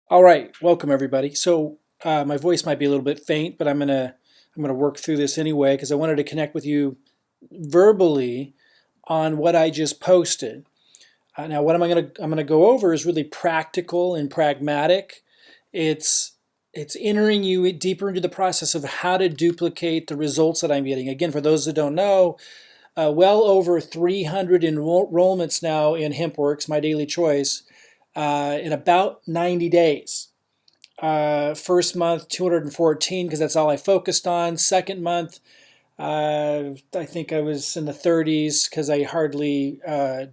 All right, welcome everybody. So my voice might be a little bit faint, but I'm gonna work through this anyway because I wanted to connect with you verbally on what I just posted. Now, what I'm gonna go over is really practical and pragmatic. It's it's entering you deeper into the process of how to duplicate the results that I'm getting. Again, for those that don't know, well over 300 enrollments now in Hempworx, my daily choice, in about 90 days. First month, 214, because that's all I focused on. Second month, I think I was in the 30s because I hardly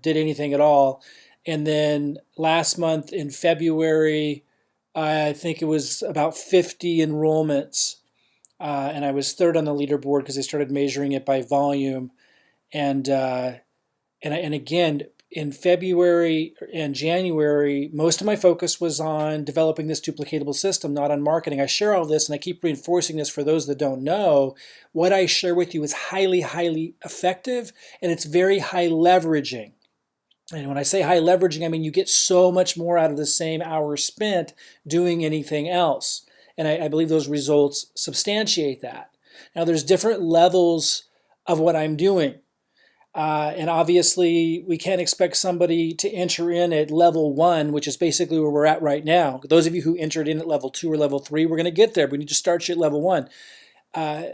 did anything at all. And then last month in February, I think it was about 50 enrollments. And I was third on the leaderboard because they started measuring it by volume. And and again, in February and January, most of my focus was on developing this duplicatable system, not on marketing. I share all this and I keep reinforcing this for those that don't know. What I share with you is highly, highly effective and it's very high leveraging. And when I say high leveraging, I mean you get so much more out of the same hour spent doing anything else. And I believe those results substantiate that. Now, there's different levels of what I'm doing. And obviously, we can't expect somebody to enter in at level one, which is basically where we're at right now. Those of you who entered in at level two or level three, we're going to get there. We need to start you at level one. Uh,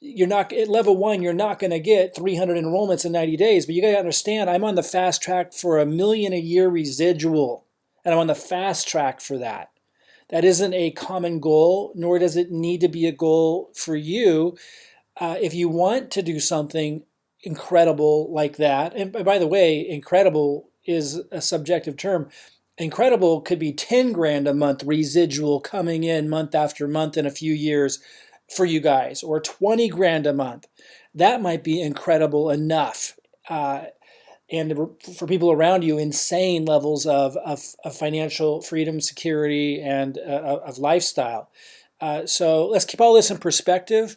you're not at level one. You're not going to get 300 enrollments in 90 days. But you got to understand, I'm on the fast track for $1 million a year residual, and I'm on the fast track for that. That isn't a common goal, nor does it need to be a goal for you. If you want to do something incredible like that, and by the way, incredible is a subjective term. Incredible could be 10 grand a month residual coming in month after month in a few years for you guys, or 20 grand a month. That might be incredible enough. And for people around you, insane levels of financial freedom, security, and of lifestyle. So let's keep all this in perspective.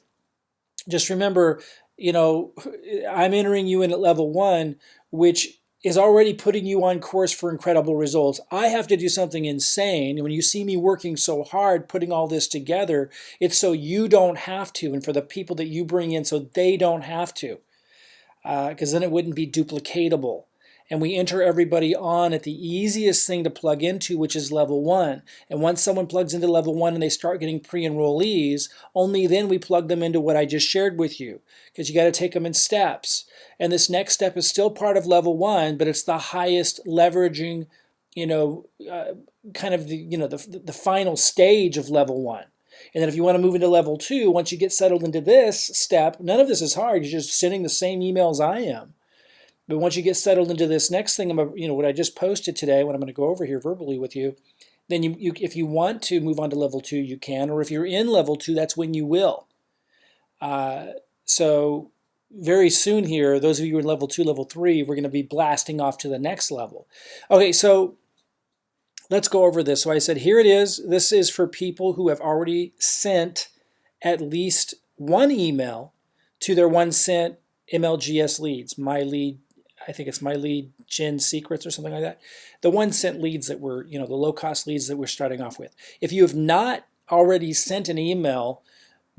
Just remember, I'm entering you in at level one, which is already putting you on course for incredible results. I have to do something insane. When you see me working so hard, putting all this together, it's so you don't have to, and for the people that you bring in so they don't have to, because then it wouldn't be duplicatable. And we enter everybody on at the easiest thing to plug into, which is level one. And once someone plugs into level one and they start getting pre-enrollees, only then we plug them into what I just shared with you, because you got to take them in steps. And this next step is still part of level one, but it's the highest leveraging, kind of the final stage of level one. And then if you want to move into level two, once you get settled into this step, none of this is hard. You're just sending the same emails I am. But once you get settled into this next thing, what I just posted today, what I'm going to go over here verbally with you, then if you want to move on to level two, you can. Or if you're in level two, that's when you will. So very soon here, those of you in level two, level three, we're going to be blasting off to the next level. Okay, so let's go over this. So I said, here it is. This is for people who have already sent at least one email to their 1 cent MLGS leads, I think it's my lead gen secrets or something like that. The 1 cent leads that we're, the low cost leads that we're starting off with. If you have not already sent an email,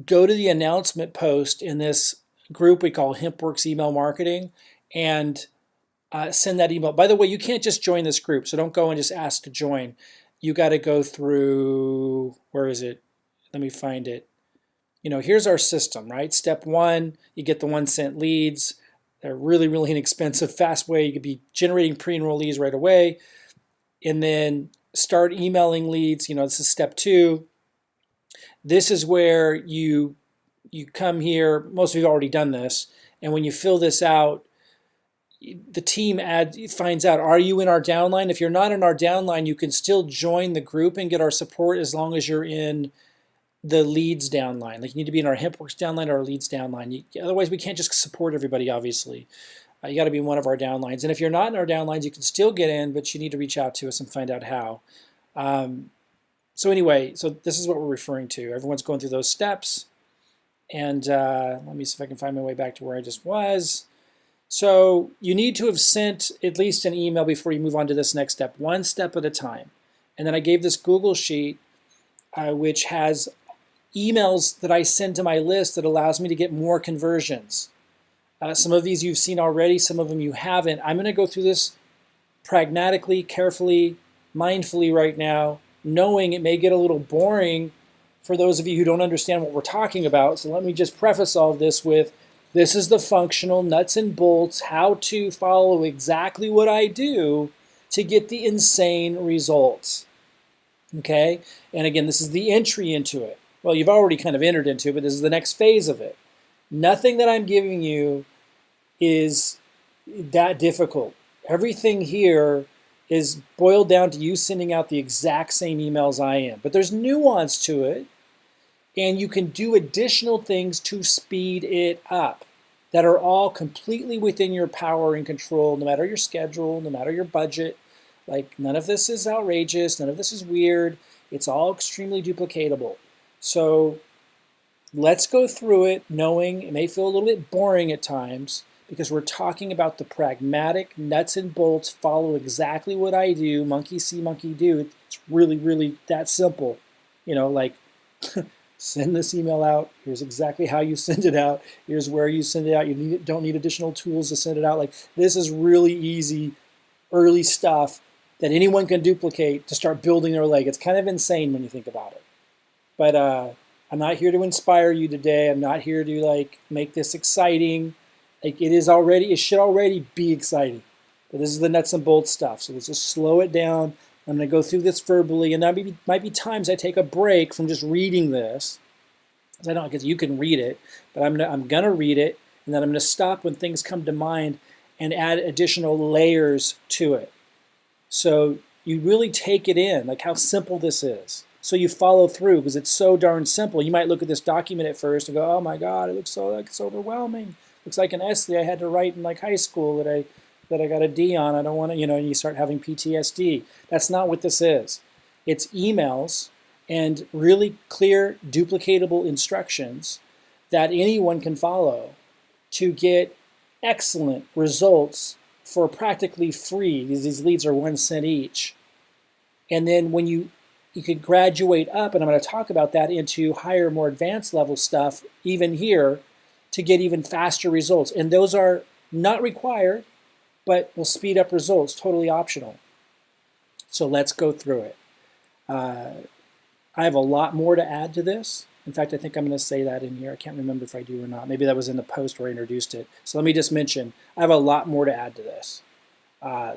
go to the announcement post in this group we call Hempworx Email Marketing and send that email. By the way, you can't just join this group, so don't go and just ask to join. You got to go through, where is it? Let me find it. Here's our system, right? Step one, you get the 1 cent leads. They're really, really inexpensive, fast way. You could be generating pre-enrollees right away. And then start emailing leads. This is step two. This is where you come here. Most of you have already done this. And when you fill this out, the team finds out, are you in our downline? If you're not in our downline, you can still join the group and get our support as long as you're in the leads downline. Like, you need to be in our Hempworx downline or our leads downline. Otherwise, we can't just support everybody, obviously. You got to be in one of our downlines. And if you're not in our downlines, you can still get in, but you need to reach out to us and find out how. So anyway, so this is what we're referring to. Everyone's going through those steps. And let me see if I can find my way back to where I just was. So you need to have sent at least an email before you move on to this next step, one step at a time. And then I gave this Google Sheet, which has emails that I send to my list that allows me to get more conversions. Some of these you've seen already, some of them you haven't. I'm going to go through this pragmatically, carefully, mindfully right now, knowing it may get a little boring for those of you who don't understand what we're talking about. So let me just preface all of this with, this is the functional nuts and bolts, how to follow exactly what I do to get the insane results. Okay? And again, this is the entry into it. Well, you've already kind of entered into it, but this is the next phase of it. Nothing that I'm giving you is that difficult. Everything here is boiled down to you sending out the exact same emails I am. But there's nuance to it, and you can do additional things to speed it up that are all completely within your power and control, no matter your schedule, no matter your budget. Like, none of this is outrageous, none of this is weird. It's all extremely duplicatable. So let's go through it, knowing it may feel a little bit boring at times, because we're talking about the pragmatic nuts and bolts, follow exactly what I do, monkey see, monkey do. It's really, really that simple. You know, like, send this email out. Here's exactly how you send it out. Here's where you send it out. You don't need additional tools to send it out. Like, this is really easy, early stuff that anyone can duplicate to start building their leg. It's kind of insane when you think about it. But I'm not here to inspire you today. I'm not here to like make this exciting. Like, it should already be exciting. But this is the nuts and bolts stuff. So let's just slow it down. I'm going to go through this verbally, and there might be times I take a break from just reading this. Because you can read it, but I'm gonna read it, and then I'm gonna stop when things come to mind and add additional layers to it. So you really take it in, like how simple this is. So you follow through because it's so darn simple. You might look at this document at first and go, "Oh my God, it looks so like it's overwhelming. Looks like an essay I had to write in like high school that I got a D on. I don't want to," and you start having PTSD. That's not what this is. It's emails and really clear, duplicatable instructions that anyone can follow to get excellent results for practically free. These leads are 1 cent each. And then when you can graduate up, and I'm going to talk about that, into higher, more advanced level stuff, even here, to get even faster results. And those are not required, but will speed up results, totally optional. So let's go through it. I have a lot more to add to this. In fact, I think I'm going to say that in here. I can't remember if I do or not. Maybe that was in the post where I introduced it. So let me just mention, I have a lot more to add to this.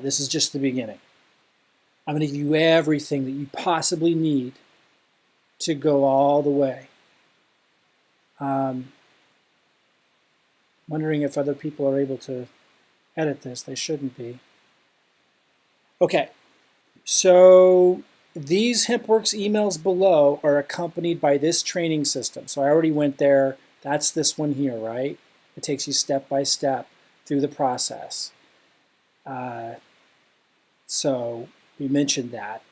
This is just the beginning. I'm going to give you everything that you possibly need to go all the way. Wondering if other people are able to edit this. They shouldn't be. Okay, so these Hempworx emails below are accompanied by this training system. So I already went there. That's this one here, right? It takes you step by step through the process. So we mentioned that.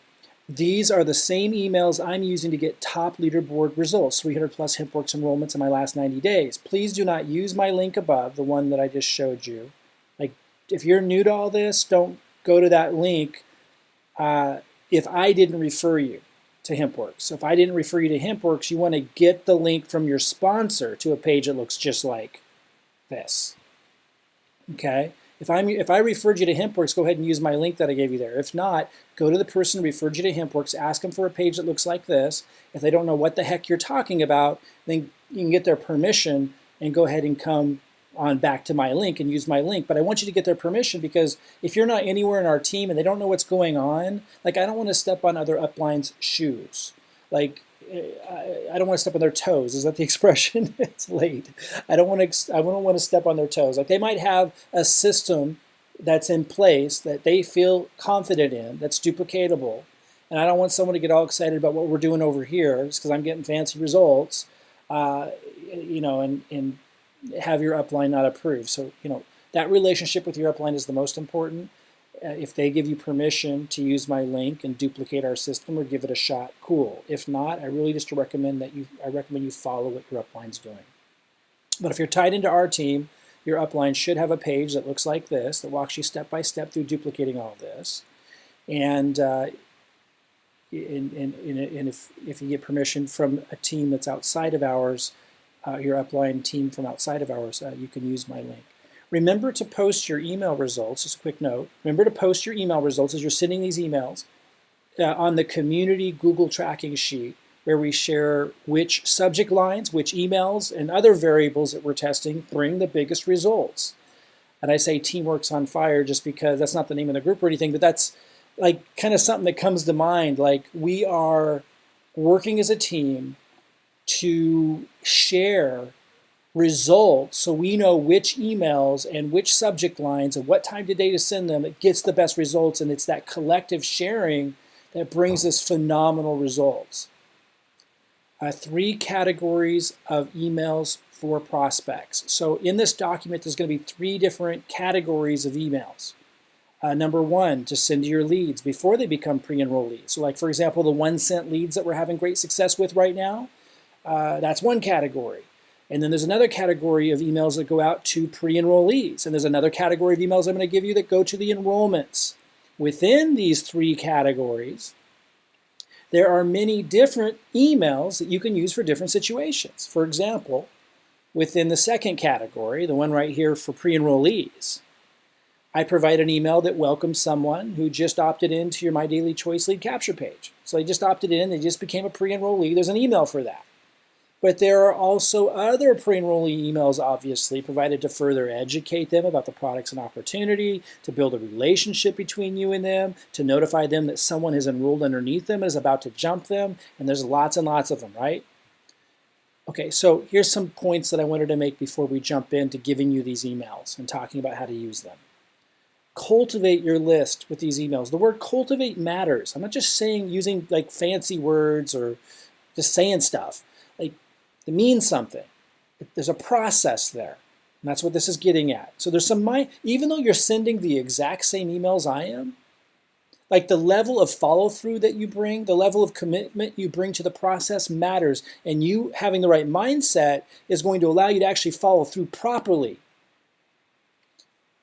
These are the same emails I'm using to get top leaderboard results, 300 plus Hempworx enrollments in my last 90 days. Please do not use my link above, the one that I just showed you. Like, if you're new to all this, don't go to that link if I didn't refer you to Hempworx. So if I didn't refer you to Hempworx, you want to get the link from your sponsor to a page that looks just like this. Okay? If I referred you to Hempworx, go ahead and use my link that I gave you there. If not, go to the person who referred you to Hempworx, ask them for a page that looks like this. If they don't know what the heck you're talking about, then you can get their permission and go ahead and come on back to my link and use my link. But I want you to get their permission, because if you're not anywhere in our team and they don't know what's going on, like, I don't want to step on other uplines' shoes. Like, I don't want to step on their toes. Is that the expression? It's late. I don't want to step on their toes. Like, they might have a system that's in place that they feel confident in, that's duplicatable. And I don't want someone to get all excited about what we're doing over here just because I'm getting fancy results, and have your upline not approve. So, that relationship with your upline is the most important. If they give you permission to use my link and duplicate our system or give it a shot, cool. If not, I really just recommend you follow what your upline's doing. But if you're tied into our team, your upline should have a page that looks like this, that walks you step by step through duplicating all of this. And and if you get permission from a team that's outside of ours, your upline team from outside of ours, you can use my link. Remember to post your email results, just a quick note. Remember to post your email results as you're sending these emails on the community Google tracking sheet, where we share which subject lines, which emails, and other variables that we're testing bring the biggest results. And I say Teamworks on Fire just because that's not the name of the group or anything, but that's like kind of something that comes to mind. Like, we are working as a team to share results so we know which emails and which subject lines and what time of day to send them, it gets the best results. And it's that collective sharing that brings us phenomenal results. 3 categories of emails for prospects. So in this document, there's going to be 3 different categories of emails. Number 1, to send to your leads before they become pre-enrollees. So like, for example, the 1-cent leads that we're having great success with right now, that's one category. And then there's another category of emails that go out to pre-enrollees. And there's another category of emails I'm going to give you that go to the enrollments. Within these 3 categories, there are many different emails that you can use for different situations. For example, within the second category, the one right here for pre-enrollees, I provide an email that welcomes someone who just opted into your MyDailyChoice lead capture page. So they just opted in, they just became a pre-enrollee. There's an email for that. But there are also other pre-enrollee emails, obviously, provided to further educate them about the products and opportunity, to build a relationship between you and them, to notify them that someone has enrolled underneath them and is about to jump them, and there's lots and lots of them, right? Okay, so here's some points that I wanted to make before we jump into giving you these emails and talking about how to use them. Cultivate your list with these emails. The word cultivate matters. I'm not just saying using like fancy words or just saying stuff. Like, it means something. There's a process there. And that's what this is getting at. So there's some even though you're sending the exact same emails I am, like the level of follow through that you bring, the level of commitment you bring to the process matters. And you having the right mindset is going to allow you to actually follow through properly.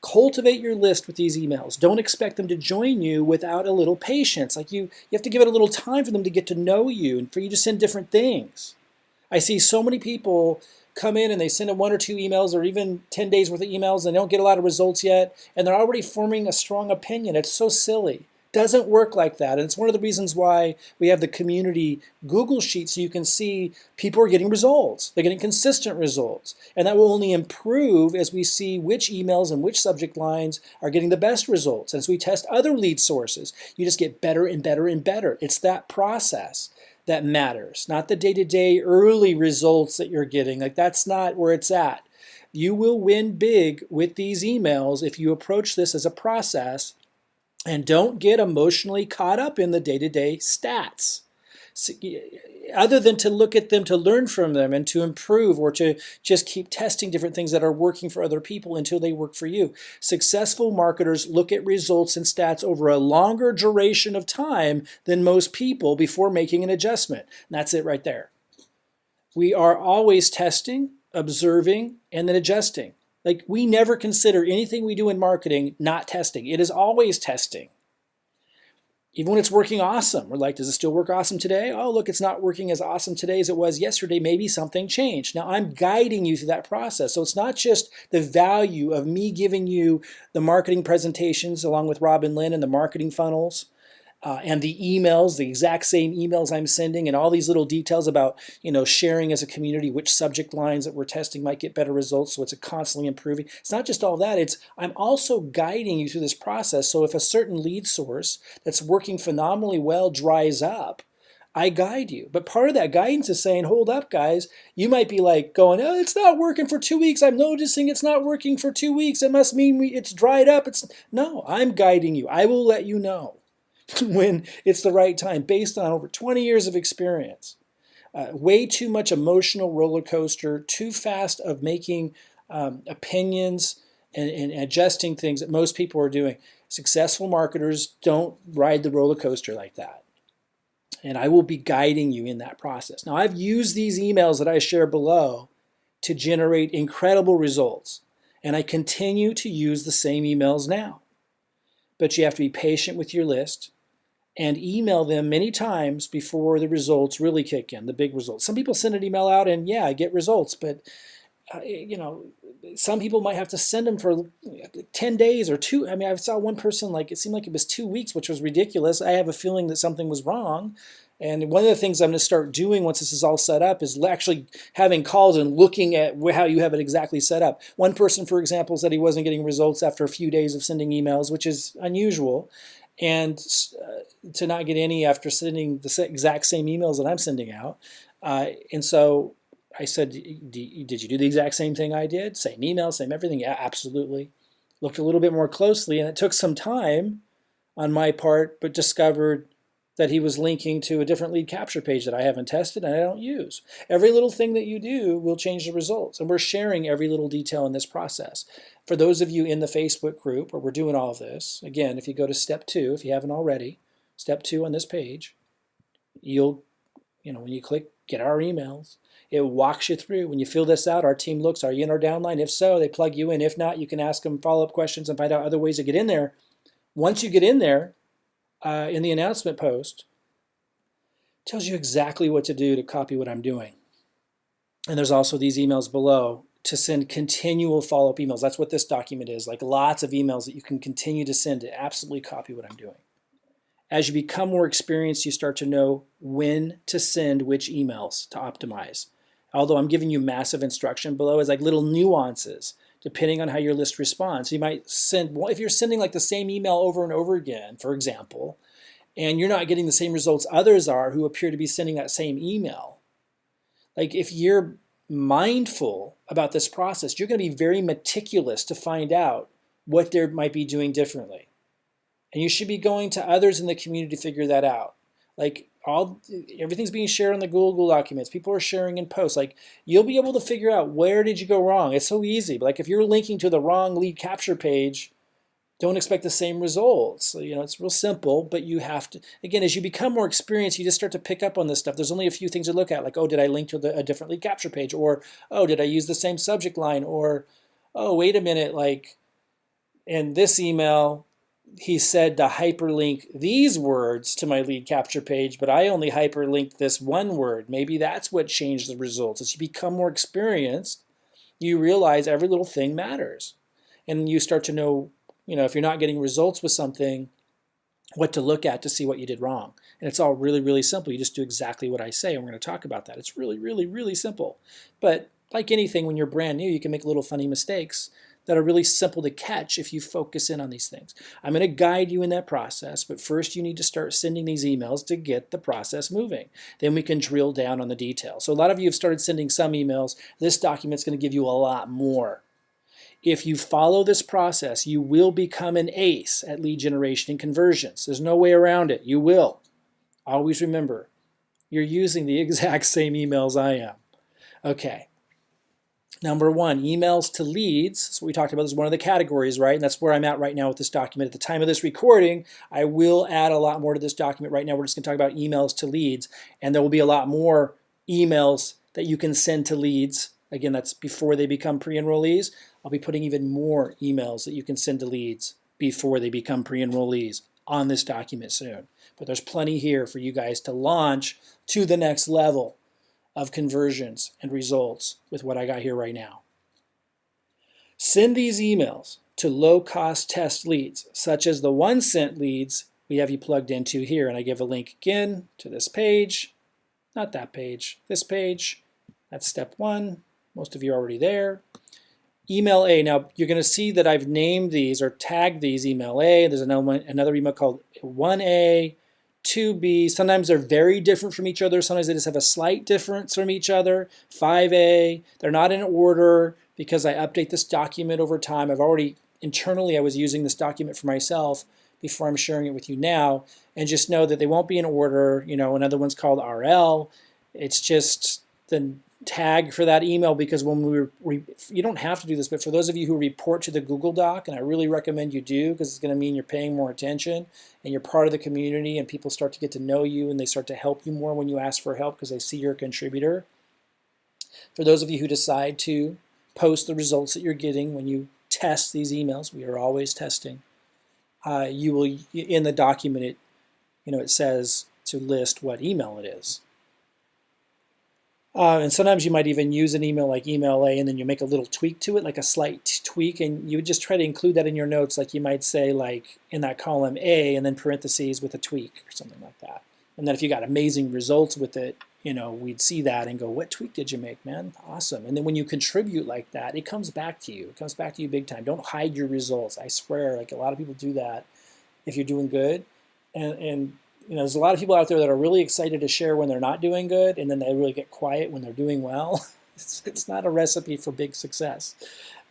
Cultivate your list with these emails. Don't expect them to join you without a little patience. Like you have to give it a little time for them to get to know you and for you to send different things. I see so many people come in and they send in 1 or 2 emails or even 10 days worth of emails and they don't get a lot of results yet, and they're already forming a strong opinion. It's so silly. Doesn't work like that. And it's one of the reasons why we have the community Google Sheet, so you can see people are getting results. They're getting consistent results. And that will only improve as we see which emails and which subject lines are getting the best results. As we test other lead sources, you just get better and better and better. It's that process that matters, not the day-to-day early results that you're getting. Like, that's not where it's at. You will win big with these emails if you approach this as a process and don't get emotionally caught up in the day-to-day stats. Other than to look at them, to learn from them, and to improve, or to just keep testing different things that are working for other people until they work for you. Successful marketers look at results and stats over a longer duration of time than most people before making an adjustment. And that's it right there. We are always testing, observing, and then adjusting. Like, we never consider anything we do in marketing not testing. It is always testing. Even when it's working awesome, we're like, does it still work awesome today? Oh, look, it's not working as awesome today as it was yesterday. Maybe something changed. Now, I'm guiding you through that process. So it's not just the value of me giving you the marketing presentations along with Rob and Lynn and the marketing funnels, and the emails, the exact same emails I'm sending, and all these little details about, sharing as a community which subject lines that we're testing might get better results. So it's a constantly improving. It's not just all that. I'm also guiding you through this process. So if a certain lead source that's working phenomenally well dries up, I guide you. But part of that guidance is saying, hold up, guys. You might be like going, oh, it's not working for 2 weeks. I'm noticing it's not working for 2 weeks. It must mean it's dried up. No, I'm guiding you. I will let you know when it's the right time, based on over 20 years of experience. Way too much emotional roller coaster, too fast of making opinions and adjusting things that most people are doing. Successful marketers don't ride the roller coaster like that. And I will be guiding you in that process. Now, I've used these emails that I share below to generate incredible results. And I continue to use the same emails now. But you have to be patient with your list. and email them many times before the results really kick in, the big results. Some people send an email out and yeah, I get results, but some people might have to send them for 10 days or two. I mean, I saw one person, like, it seemed like it was 2 weeks, which was ridiculous. I have a feeling that something was wrong. And one of the things I'm going to start doing once this is all set up is actually having calls and looking at how you have it exactly set up. One person, for example, said he wasn't getting results after a few days of sending emails, which is unusual. And to not get any after sending the exact same emails that I'm sending out. And so I said, did you do the exact same thing I did? Same email, same everything? Yeah, absolutely. Looked a little bit more closely, and it took some time on my part, but discovered that he was linking to a different lead capture page that I haven't tested and I don't use. Every little thing that you do will change the results, and we're sharing every little detail in this process. For those of you in the Facebook group where we're doing all of this, again, if you go to step 2, if you haven't already, step 2 on this page, when you click get our emails, it walks you through. When you fill this out, our team looks, are you in our downline? If so, they plug you in. If not, you can ask them follow-up questions and find out other ways to get in there. Once you get in there, in the announcement post, it tells you exactly what to do to copy what I'm doing. And there's also these emails below to send continual follow-up emails. That's what this document is, like lots of emails that you can continue to send to absolutely copy what I'm doing. As you become more experienced, you start to know when to send which emails to optimize. Although I'm giving you massive instruction below, is like little nuances depending on how your list responds. You might send, well, if you're sending like the same email over and over again, for example, and you're not getting the same results others are who appear to be sending that same email, like if you're mindful about this process, you're going to be very meticulous to find out what they might be doing differently. And you should be going to others in the community to figure that out. Like everything's being shared on the Google documents. People are sharing in posts. Like you'll be able to figure out where did you go wrong. It's so easy. But like if you're linking to the wrong lead capture page, don't expect the same results. So, it's real simple, but you have to, again, as you become more experienced, you just start to pick up on this stuff. There's only a few things to look at, like, oh, did I link to a different lead capture page? Or, oh, did I use the same subject line? Or, oh, wait a minute, like in this email, he said to hyperlink these words to my lead capture page, but I only hyperlinked this one word. Maybe that's what changed the results. As you become more experienced, you realize every little thing matters. And you start to know, if you're not getting results with something, what to look at to see what you did wrong. And it's all really, really simple. You just do exactly what I say, and we're going to talk about that. It's really, really, really simple. But like anything, when you're brand new, you can make little funny mistakes that are really simple to catch if you focus in on these things. I'm going to guide you in that process, but first you need to start sending these emails to get the process moving. Then we can drill down on the details. So a lot of you have started sending some emails. This document's going to give you a lot more. If you follow this process, you will become an ace at lead generation and conversions. There's no way around it. You will. Always remember, you're using the exact same emails I am. Okay. Number 1, emails to leads. So we talked about this is one of the categories, right? And that's where I'm at right now with this document. At the time of this recording, I will add a lot more to this document. Right now, we're just going to talk about emails to leads. And there will be a lot more emails that you can send to leads. Again, that's before they become pre-enrollees. I'll be putting even more emails that you can send to leads before they become pre-enrollees on this document soon. But there's plenty here for you guys to launch to the next level of conversions and results with what I got here right now. Send these emails to low-cost test leads, such as the 1 cent leads we have you plugged into here. And I give a link again to this page, not that page, this page. That's step 1. Most of you are already there. Email A. Now, you're going to see that I've named these or tagged these email A. There's another email called 1A, 2B. Sometimes they're very different from each other. Sometimes they just have a slight difference from each other. 5A. They're not in order because I update this document over time. Internally, I was using this document for myself before I'm sharing it with you now. And just know that they won't be in order. Another one's called RL. It's just the tag for that email because when you don't have to do this, but for those of you who report to the Google Doc, and I really recommend you do because it's going to mean you're paying more attention and you're part of the community and people start to get to know you and they start to help you more when you ask for help because they see you're a contributor. For those of you who decide to post the results that you're getting when you test these emails, we are always testing, you will, in the document, it says to list what email it is. And sometimes you might even use an email like email A, and then you make a little tweak to it, like a slight tweak, and you would just try to include that in your notes, like you might say, like in that column A, and then parentheses with a tweak or something like that. And then if you got amazing results with it, we'd see that and go, what tweak did you make, man? Awesome. And then when you contribute like that, it comes back to you. It comes back to you big time. Don't hide your results. I swear, like a lot of people do that if you're doing good. And there's a lot of people out there that are really excited to share when they're not doing good, and then they really get quiet when they're doing well. It's not a recipe for big success.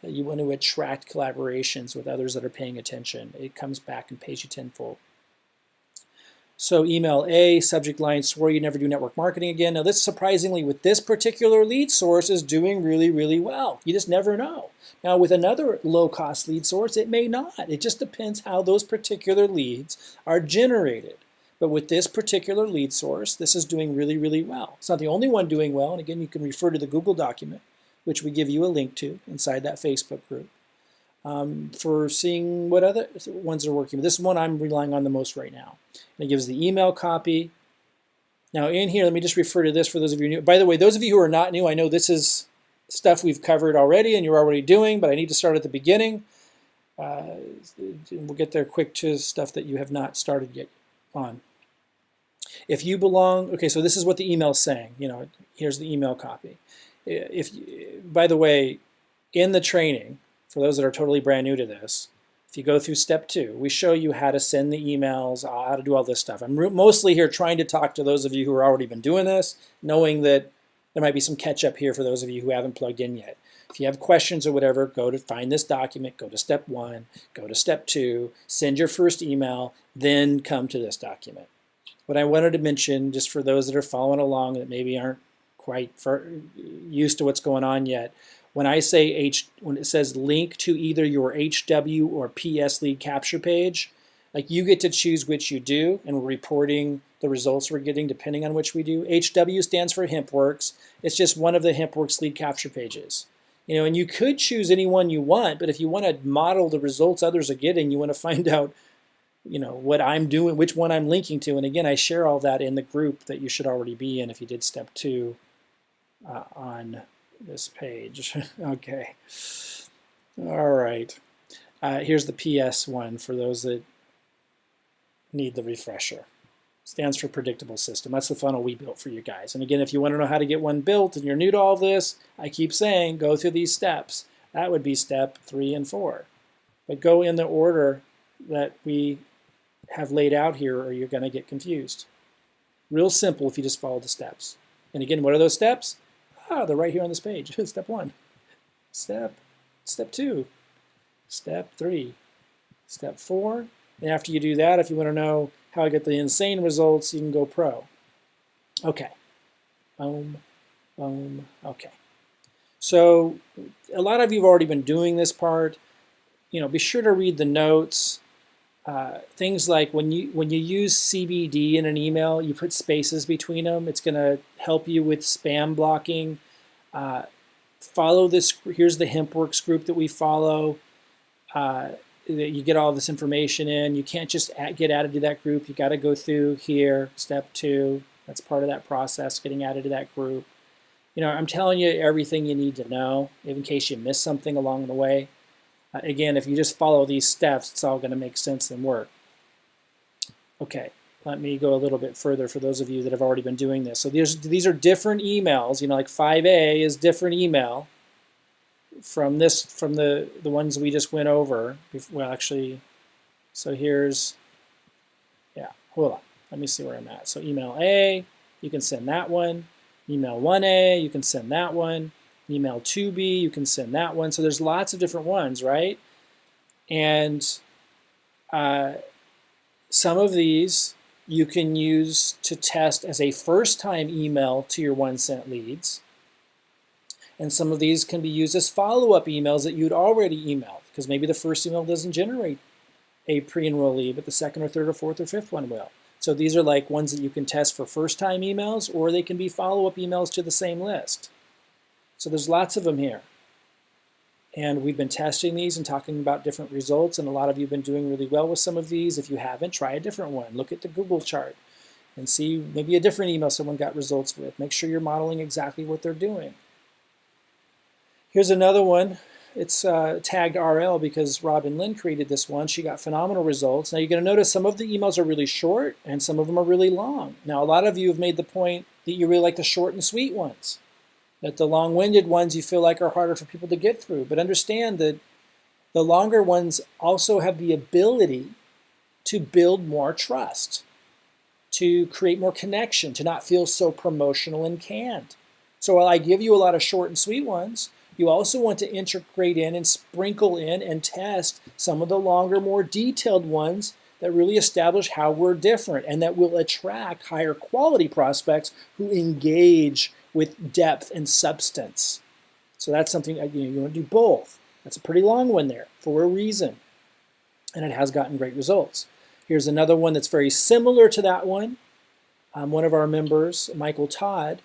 You want to attract collaborations with others that are paying attention. It comes back and pays you tenfold. So email A, subject line, swore you never do network marketing again. Now this, surprisingly, with this particular lead source is doing really, really well. You just never know. Now with another low-cost lead source, it may not. It just depends how those particular leads are generated. But with this particular lead source, this is doing really, really well. It's not the only one doing well. And again, you can refer to the Google document, which we give you a link to inside that Facebook group, for seeing what other ones are working. This one I'm relying on the most right now. And it gives the email copy. Now in here, let me just refer to this for those of you new. By the way, those of you who are not new, I know this is stuff we've covered already and you're already doing, but I need to start at the beginning. We'll get there quick to stuff that you have not started yet on. If you belong, okay, so this is what the email is saying. Here's the email copy. By the way, in the training, for those that are totally brand new to this, if you go through step 2, we show you how to send the emails, how to do all this stuff. I'm mostly here trying to talk to those of you who have already been doing this, knowing that there might be some catch up here for those of you who haven't plugged in yet. If you have questions or whatever, go to find this document, go to step 1, go to step 2, send your first email, then come to this document. What I wanted to mention, just for those that are following along that maybe aren't quite used to what's going on yet, when I say when it says link to either your HW or PS lead capture page, like you get to choose which you do, and we're reporting the results we're getting depending on which we do. HW stands for Hempworx. It's just one of the Hempworx lead capture pages. And you could choose any one you want, but if you want to model the results others are getting, you want to find out what I'm doing, which one I'm linking to. And again, I share all that in the group that you should already be in if you did step 2 on this page. Okay. All right. Here's the PS one for those that need the refresher. Stands for predictable system. That's the funnel we built for you guys. And again, if you want to know how to get one built and you're new to all this, I keep saying go through these steps. That would be step 3 and 4. But go in the order that we have laid out here or you're going to get confused. Real simple if you just follow the steps. And again, what are those steps? They're right here on this page. Step 1, step 2, step 3, step 4. And after you do that, if you want to know how I get the insane results, you can go pro. Okay. Boom, boom, okay. So a lot of you have already been doing this part. Be sure to read the notes. Things like when you use CBD in an email, you put spaces between them. It's going to help you with spam blocking. Follow this. Here's the Hempworx group that we follow. You get all this information in. You can't just get added to that group. You got to go through here, step 2. That's part of that process, getting added to that group. I'm telling you everything you need to know in case you miss something along the way. Again, if you just follow these steps, it's all going to make sense and work. Okay, let me go a little bit further for those of you that have already been doing this. So these are different emails. Like 5A is different email from the ones we just went over. Well, actually, so here's, hold on. Let me see where I'm at. So email A, you can send that one. Email 1A, you can send that one. Email 2B, you can send that one. So there's lots of different ones, right? And some of these you can use to test as a first-time email to your 1 cent leads. And some of these can be used as follow-up emails that you'd already emailed, because maybe the first email doesn't generate a pre-enroll lead, but the second or third or fourth or fifth one will. So these are like ones that you can test for first-time emails, or they can be follow-up emails to the same list. So there's lots of them here. And we've been testing these and talking about different results, and a lot of you have been doing really well with some of these. If you haven't, try a different one. Look at the Google chart and see maybe a different email someone got results with. Make sure you're modeling exactly what they're doing. Here's another one. It's tagged RL because Robin Lynn created this one. She got phenomenal results. Now you're going to notice some of the emails are really short and some of them are really long. Now a lot of you have made the point that you really like the short and sweet ones, that the long-winded ones you feel like are harder for people to get through. But understand that the longer ones also have the ability to build more trust, to create more connection, to not feel so promotional and canned. So while I give you a lot of short and sweet ones, you also want to integrate in and sprinkle in and test some of the longer, more detailed ones that really establish how we're different and that will attract higher quality prospects who engage with depth and substance. So that's something you want to do both. That's a pretty long one there for a reason, and it has gotten great results. Here's another one that's very similar to that one. One of our members, Michael Todd,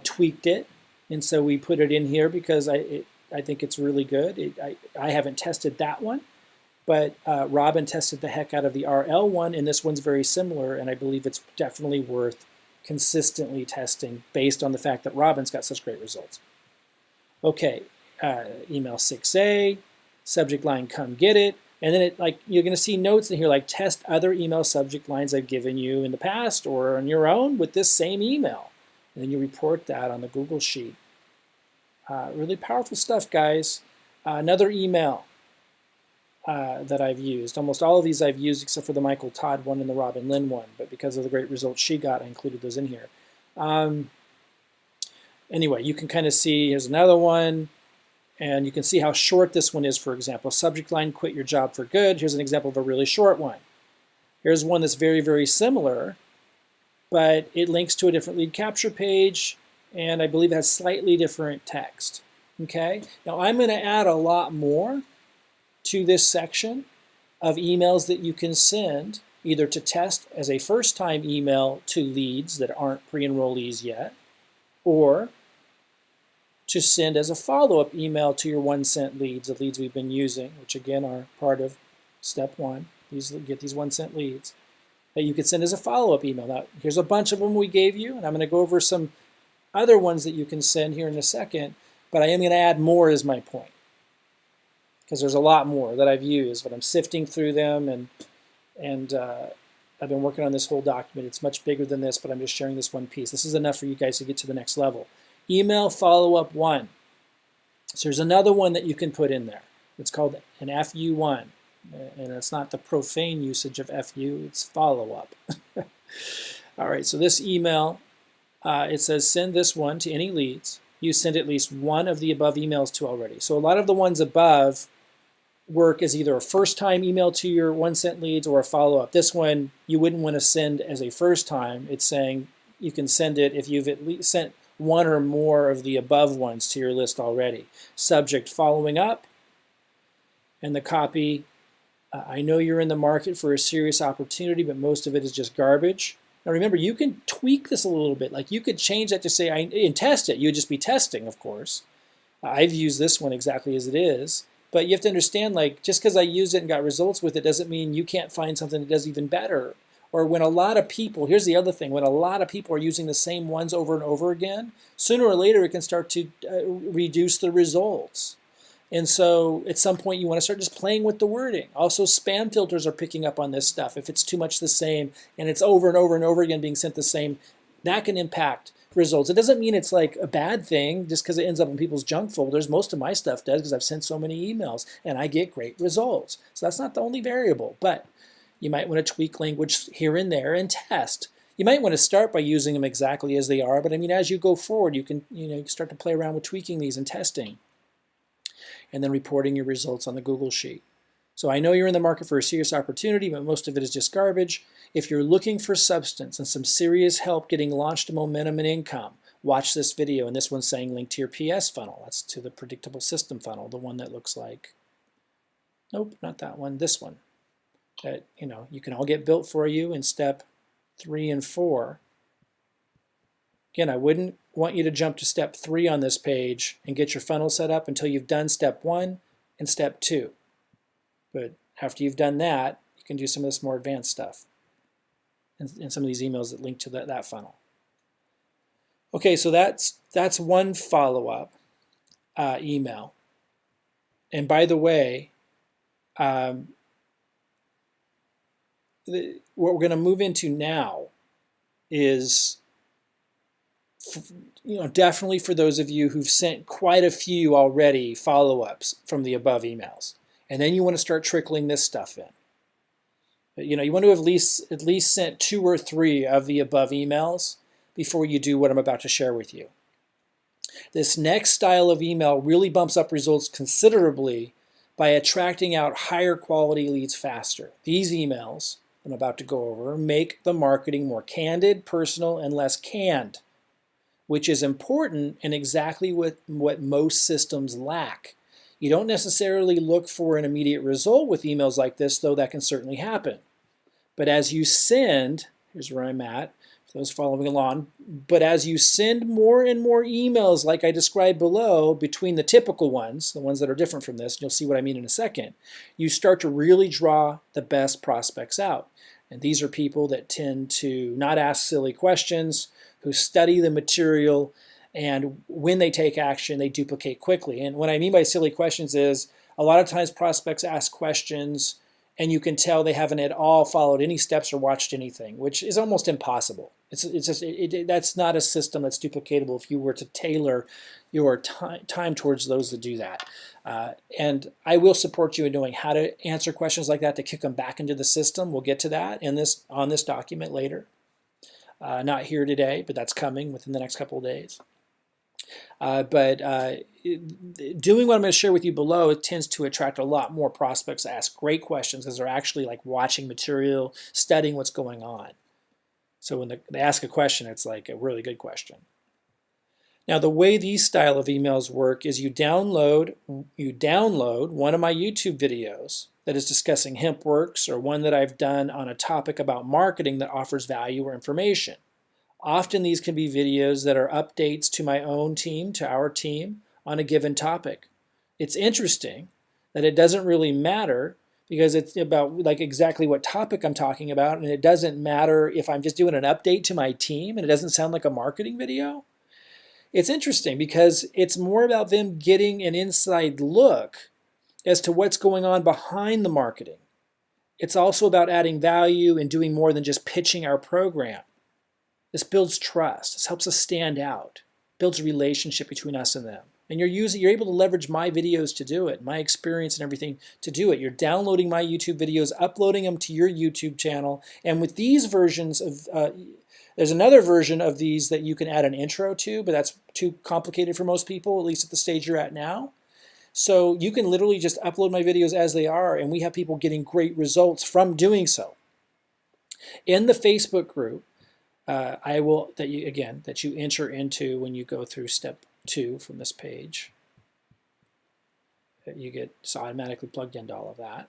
tweaked it, and so we put it in here because I think it's really good. I haven't tested that one, but Robin tested the heck out of the RL one, and this one's very similar, and I believe it's definitely worth consistently testing based on the fact that Robin's got such great results. Okay, email 6A, subject line, come get it. And then you're going to see notes in here like test other email subject lines I've given you in the past or on your own with this same email. And then you report that on the Google Sheet. Really powerful stuff, guys. Another email that I've used. Almost all of these I've used except for the Michael Todd one and the Robin Lynn one. But because of the great results she got, I included those in here. Anyway, you can kind of see, here's another one. And you can see how short this one is, for example. Subject line, quit your job for good. Here's an example of a really short one. Here's one that's very, very similar, but it links to a different lead capture page, and I believe it has slightly different text. Okay? Now I'm going to add a lot more to this section of emails that you can send, either to test as a first-time email to leads that aren't pre-enrollees yet, or to send as a follow-up email to your 1 cent leads, the leads we've been using, which again are part of step 1. Get these 1 cent leads that you could send as a follow-up email. Now, here's a bunch of them we gave you, and I'm going to go over some other ones that you can send here in a second, but I am going to add more is my point, because there's a lot more that I've used, but I'm sifting through them, and I've been working on this whole document. It's much bigger than this, but I'm just sharing this one piece. This is enough for you guys to get to the next level. Email follow-up 1. So there's another one that you can put in there. It's called an FU1. And it's not the profane usage of FU, it's follow-up. All right, so this email, it says send this one to any leads. You send at least one of the above emails to already. So a lot of the ones above work as either a first-time email to your 1 cent leads or a follow-up. This one you wouldn't want to send as a first time. It's saying you can send it if you've at least sent one or more of the above ones to your list already. Subject, following up, and the copy, I know you're in the market for a serious opportunity, but most of it is just garbage. Now remember, you can tweak this a little bit. Like you could change that to say, and test it. You would just be testing, of course. I've used this one exactly as it is, but you have to understand, like, just because I used it and got results with it doesn't mean you can't find something that does even better. Or when a lot of people, here's the other thing, when a lot of people are using the same ones over and over again, sooner or later it can start to reduce the results. And so at some point you want to start just playing with the wording. Also, spam filters are picking up on this stuff. If it's too much the same and it's over and over and over again being sent the same, that can impact results. It doesn't mean it's like a bad thing just because it ends up in people's junk folders. Most of my stuff does because I've sent so many emails and I get great results. So that's not the only variable, but you might want to tweak language here and there and test. You might want to start by using them exactly as they are, but I mean, as you go forward, you can start to play around with tweaking these and testing, and then reporting your results on the Google Sheet. So I know you're in the market for a serious opportunity, but most of it is just garbage. If you're looking for substance and some serious help getting launched to momentum and income, watch this video. And this one's saying link to your PS funnel. That's to the predictable system funnel, the one that looks like, nope, not that one, this one. That you can all get built for you in step 3 and 4. Again, I wouldn't want you to jump to step 3 on this page and get your funnel set up until you've done step 1 and step 2. But after you've done that, you can do some of this more advanced stuff and some of these emails that link to that funnel. Okay, so that's one follow-up email. And by the way, what we're going to move into now is, definitely for those of you who've sent quite a few already follow-ups from the above emails, and then you want to start trickling this stuff in. But, you want to have at least sent 2 or 3 of the above emails before you do what I'm about to share with you. This next style of email really bumps up results considerably by attracting out higher quality leads faster. These emails I'm about to go over make the marketing more candid, personal, and less canned, which is important and exactly what most systems lack. You don't necessarily look for an immediate result with emails like this, though that can certainly happen. But as you send, here's where I'm at, for those following along, but as you send more and more emails like I described below, between the typical ones, the ones that are different from this, and you'll see what I mean in a second, you start to really draw the best prospects out. And these are people that tend to not ask silly questions, who study the material, and when they take action, they duplicate quickly. And what I mean by silly questions is a lot of times prospects ask questions and you can tell they haven't at all followed any steps or watched anything, which is almost impossible. That's not a system that's duplicatable if you were to tailor your time towards those that do that. And I will support you in knowing how to answer questions like that to kick them back into the system. We'll get to that on this document later. Not here today, but that's coming within the next couple of days. Doing what I'm going to share with you below, it tends to attract a lot more prospects to ask great questions because they're actually like watching material, studying what's going on. So when they ask a question, it's like a really good question. Now, the way these style of emails work is you download one of my YouTube videos that is discussing Hempworx, or one that I've done on a topic about marketing that offers value or information. Often these can be videos that are updates to my own team, to our team, on a given topic. It's interesting that it doesn't really matter because it's about like exactly what topic I'm talking about, and it doesn't matter if I'm just doing an update to my team and it doesn't sound like a marketing video. It's interesting because it's more about them getting an inside look as to what's going on behind the marketing. It's also about adding value and doing more than just pitching our program. This builds trust. This helps us stand out, builds a relationship between us and them. And you're able to leverage my videos to do it, my experience and everything to do it. You're downloading my YouTube videos, uploading them to your YouTube channel. And with these versions of, there's another version of these that you can add an intro to, but that's too complicated for most people, at least at the stage you're at now. So you can literally just upload my videos as they are, and we have people getting great results from doing so. In the Facebook group, that you enter into when you go through step 2 from this page. You get automatically plugged into all of that.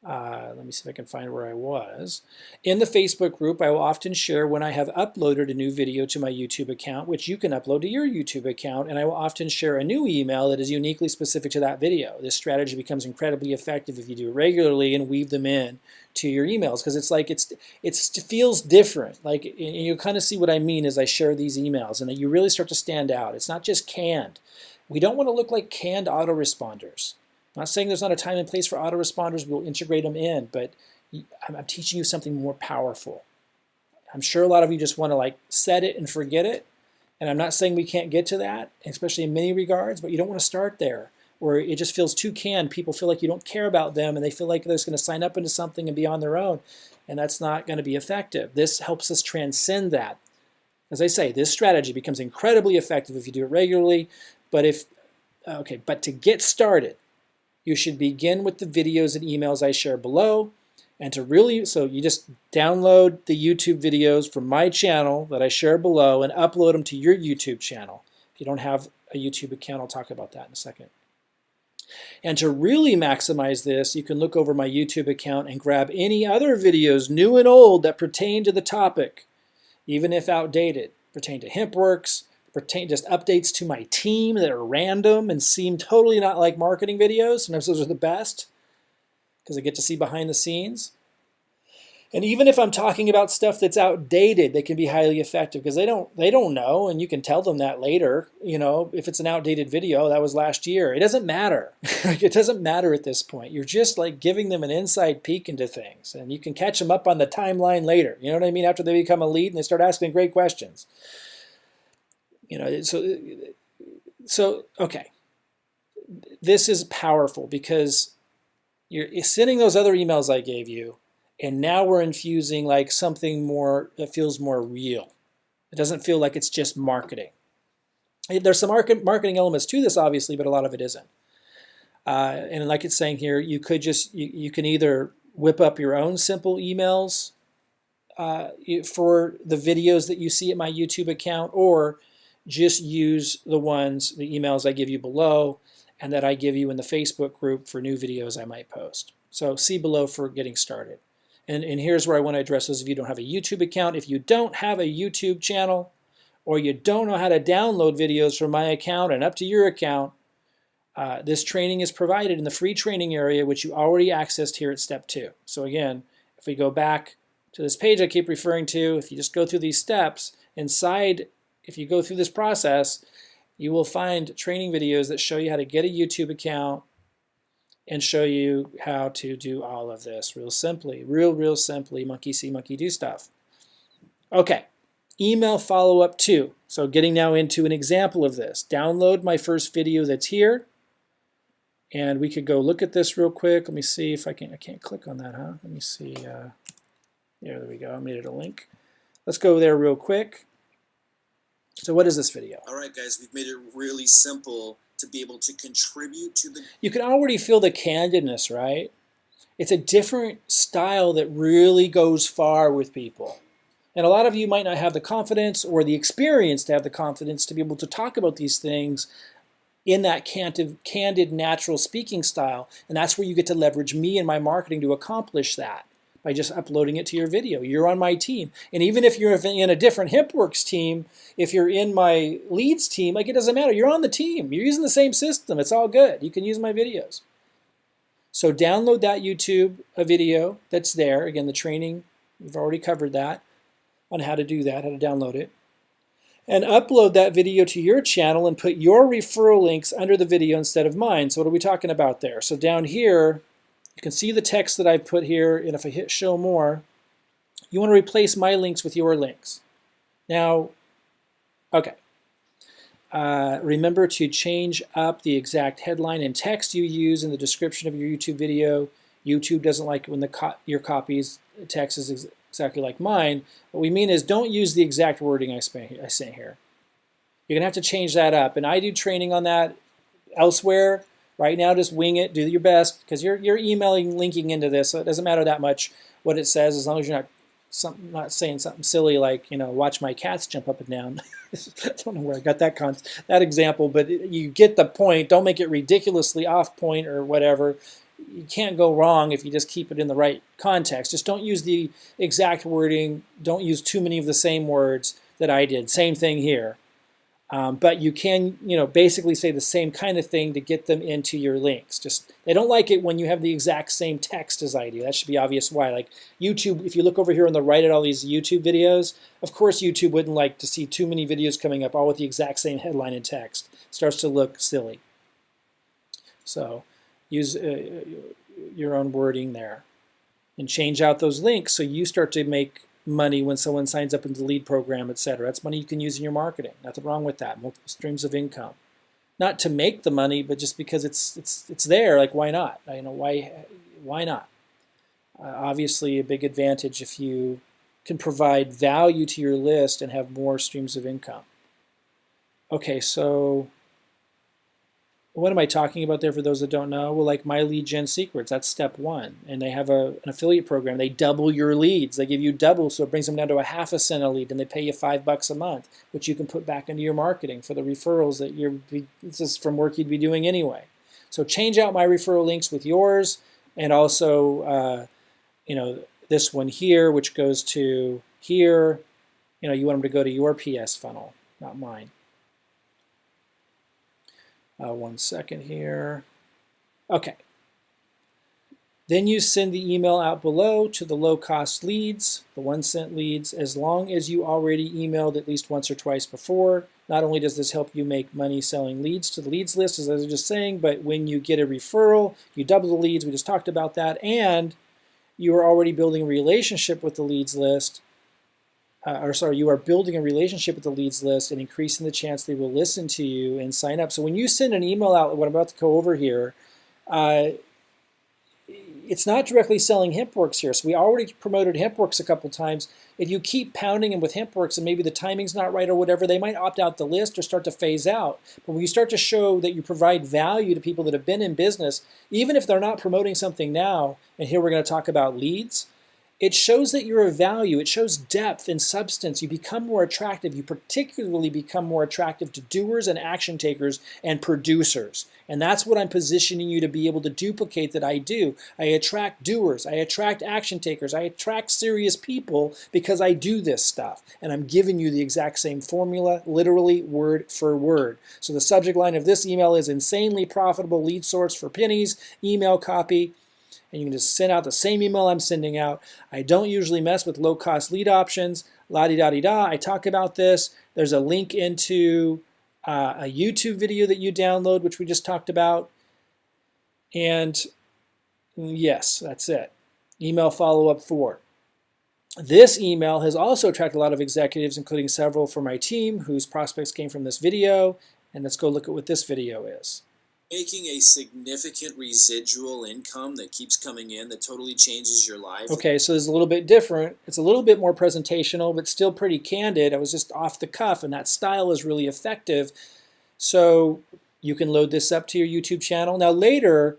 Let me see if I can find where I was. In the Facebook group, I will often share when I have uploaded a new video to my YouTube account, which you can upload to your YouTube account, and I will often share a new email that is uniquely specific to that video. This strategy becomes incredibly effective if you do it regularly and weave them in to your emails, because it's like it feels different. Like, and you kind of see what I mean as I share these emails, and that you really start to stand out. It's not just canned. We don't want to look like canned autoresponders. I'm not saying there's not a time and place for autoresponders. We'll integrate them in, but I'm teaching you something more powerful. I'm sure a lot of you just want to like set it and forget it, and I'm not saying we can't get to that, especially in many regards, but you don't want to start there where it just feels too canned. People feel like you don't care about them, and they feel like they're just going to sign up into something and be on their own, and that's not going to be effective. This helps us transcend that. As I say, this strategy becomes incredibly effective if you do it regularly, but to get started, you should begin with the videos and emails I share below, and so you just download the YouTube videos from my channel that I share below and upload them to your YouTube channel. If you don't have a YouTube account, I'll talk about that in a second. And to really maximize this, you can look over my YouTube account and grab any other videos, new and old, that pertain to the topic, even if outdated. Pertain to Hempworx, pertain just updates to my team that are random and seem totally not like marketing videos. Sometimes those are the best because I get to see behind the scenes. And even if I'm talking about stuff that's outdated, they can be highly effective because they don't know, and you can tell them that later. If it's an outdated video, that was last year. It doesn't matter. It doesn't matter at this point. You're just like giving them an inside peek into things, and you can catch them up on the timeline later. You know what I mean? After they become a lead and they start asking great questions. So okay. This is powerful because you're sending those other emails I gave you. And now we're infusing like something more that feels more real. It doesn't feel like it's just marketing. There's some marketing elements to this, obviously, but a lot of it isn't. And like it's saying here, you could just you can either whip up your own simple emails for the videos that you see at my YouTube account, or just use the emails I give you below and that I give you in the Facebook group for new videos I might post. So see below for getting started. And here's where I want to address those of you who don't have a YouTube account. If you don't have a YouTube channel, or you don't know how to download videos from my account and up to your account, this training is provided in the free training area, which you already accessed here at step 2. So again, if we go back to this page I keep referring to, if you just go through these steps, inside, if you go through this process, you will find training videos that show you how to get a YouTube account, and show you how to do all of this real simply, real simply, monkey see, monkey do stuff. Okay, email follow-up 2. So getting now into an example of this. Download my first video that's here, and we could go look at this real quick. Let me see if I can't click on that, huh? Let me see, there we go, I made it a link. Let's go there real quick. So what is this video? All right, guys, we've made it really simple to be able to contribute to the... You can already feel the candidness, right? It's a different style that really goes far with people. And a lot of you might not have the confidence or the experience to have the confidence to be able to talk about these things in that candid, natural speaking style. And that's where you get to leverage me and my marketing to accomplish that by just uploading it to your video. You're on my team. And even if you're in a different Hempworx team, if you're in my leads team, like, it doesn't matter. You're on the team. You're using the same system. It's all good. You can use my videos. So download that YouTube video that's there. Again, the training, we've already covered that on how to do that, how to download it. And upload that video to your channel and put your referral links under the video instead of mine. So what are we talking about there? So down here, you can see the text that I put here, and if I hit show more, you want to replace my links with your links. Now, okay. Remember to change up the exact headline and text you use in the description of your YouTube video. YouTube doesn't like it when your copy's text is exactly like mine. What we mean is don't use the exact wording I say here. You're going to have to change that up, and I do training on that elsewhere. Right now, just wing it, do your best, because you're emailing, linking into this, so it doesn't matter that much what it says, as long as you're not saying something silly like, watch my cats jump up and down. I don't know where I got that example, but you get the point. Don't make it ridiculously off point or whatever. You can't go wrong if you just keep it in the right context. Just don't use the exact wording. Don't use too many of the same words that I did. Same thing here. But you can, basically say the same kind of thing to get them into your links. Just, they don't like it when you have the exact same text as I do. That should be obvious why. Like YouTube, if you look over here on the right at all these YouTube videos, of course YouTube wouldn't like to see too many videos coming up all with the exact same headline and text. It starts to look silly. So use your own wording there. And change out those links so you start to make money when someone signs up into the lead program, etc. That's money you can use in your marketing. Nothing wrong with that. Multiple streams of income. Not to make the money, but just because it's there. Like, why not? Why not? Obviously, a big advantage if you can provide value to your list and have more streams of income. Okay, so what am I talking about there for those that don't know? Well, like My Lead Gen Secrets, that's step 1. And they have an affiliate program. They double your leads. They give you double, so it brings them down to a half a cent a lead, and they pay you $5 a month, which you can put back into your marketing for the referrals that this is from work you'd be doing anyway. So change out my referral links with yours, and also, this one here, which goes to here. You want them to go to your PS funnel, not mine. 1 second here. Okay. Then you send the email out below to the low-cost leads, the 1-cent leads, as long as you already emailed at least once or twice before. Not only does this help you make money selling leads to the leads list, as I was just saying, but when you get a referral, you double the leads. We just talked about that. And you are already building a relationship with the leads list. You are building a relationship with the leads list and increasing the chance they will listen to you and sign up. So when you send an email out, what I'm about to go over here, it's not directly selling Hempworx here. So we already promoted Hempworx a couple times. If you keep pounding them with Hempworx and maybe the timing's not right or whatever, they might opt out the list or start to phase out. But when you start to show that you provide value to people that have been in business, even if they're not promoting something now, and here we're going to talk about leads, it shows that you're of value. It shows depth and substance. You become more attractive. You particularly become more attractive to doers and action takers and producers. And that's what I'm positioning you to be able to duplicate that I do. I attract doers. I attract action takers. I attract serious people because I do this stuff. And I'm giving you the exact same formula, literally word for word. So the subject line of this email is insanely profitable lead source for pennies, email copy. And you can just send out the same email I'm sending out. I don't usually mess with low-cost lead options. La-di-da-di-da. I talk about this. There's a link into a YouTube video that you download, which we just talked about. And yes, that's it. Email follow-up 4. This email has also attracted a lot of executives, including several from my team whose prospects came from this video. And let's go look at what this video is. Making a significant residual income that keeps coming in that totally changes your life. Okay, so it's a little bit different. It's a little bit more presentational, but still pretty candid. I was just off the cuff, and that style is really effective. So you can load this up to your YouTube channel. Now later,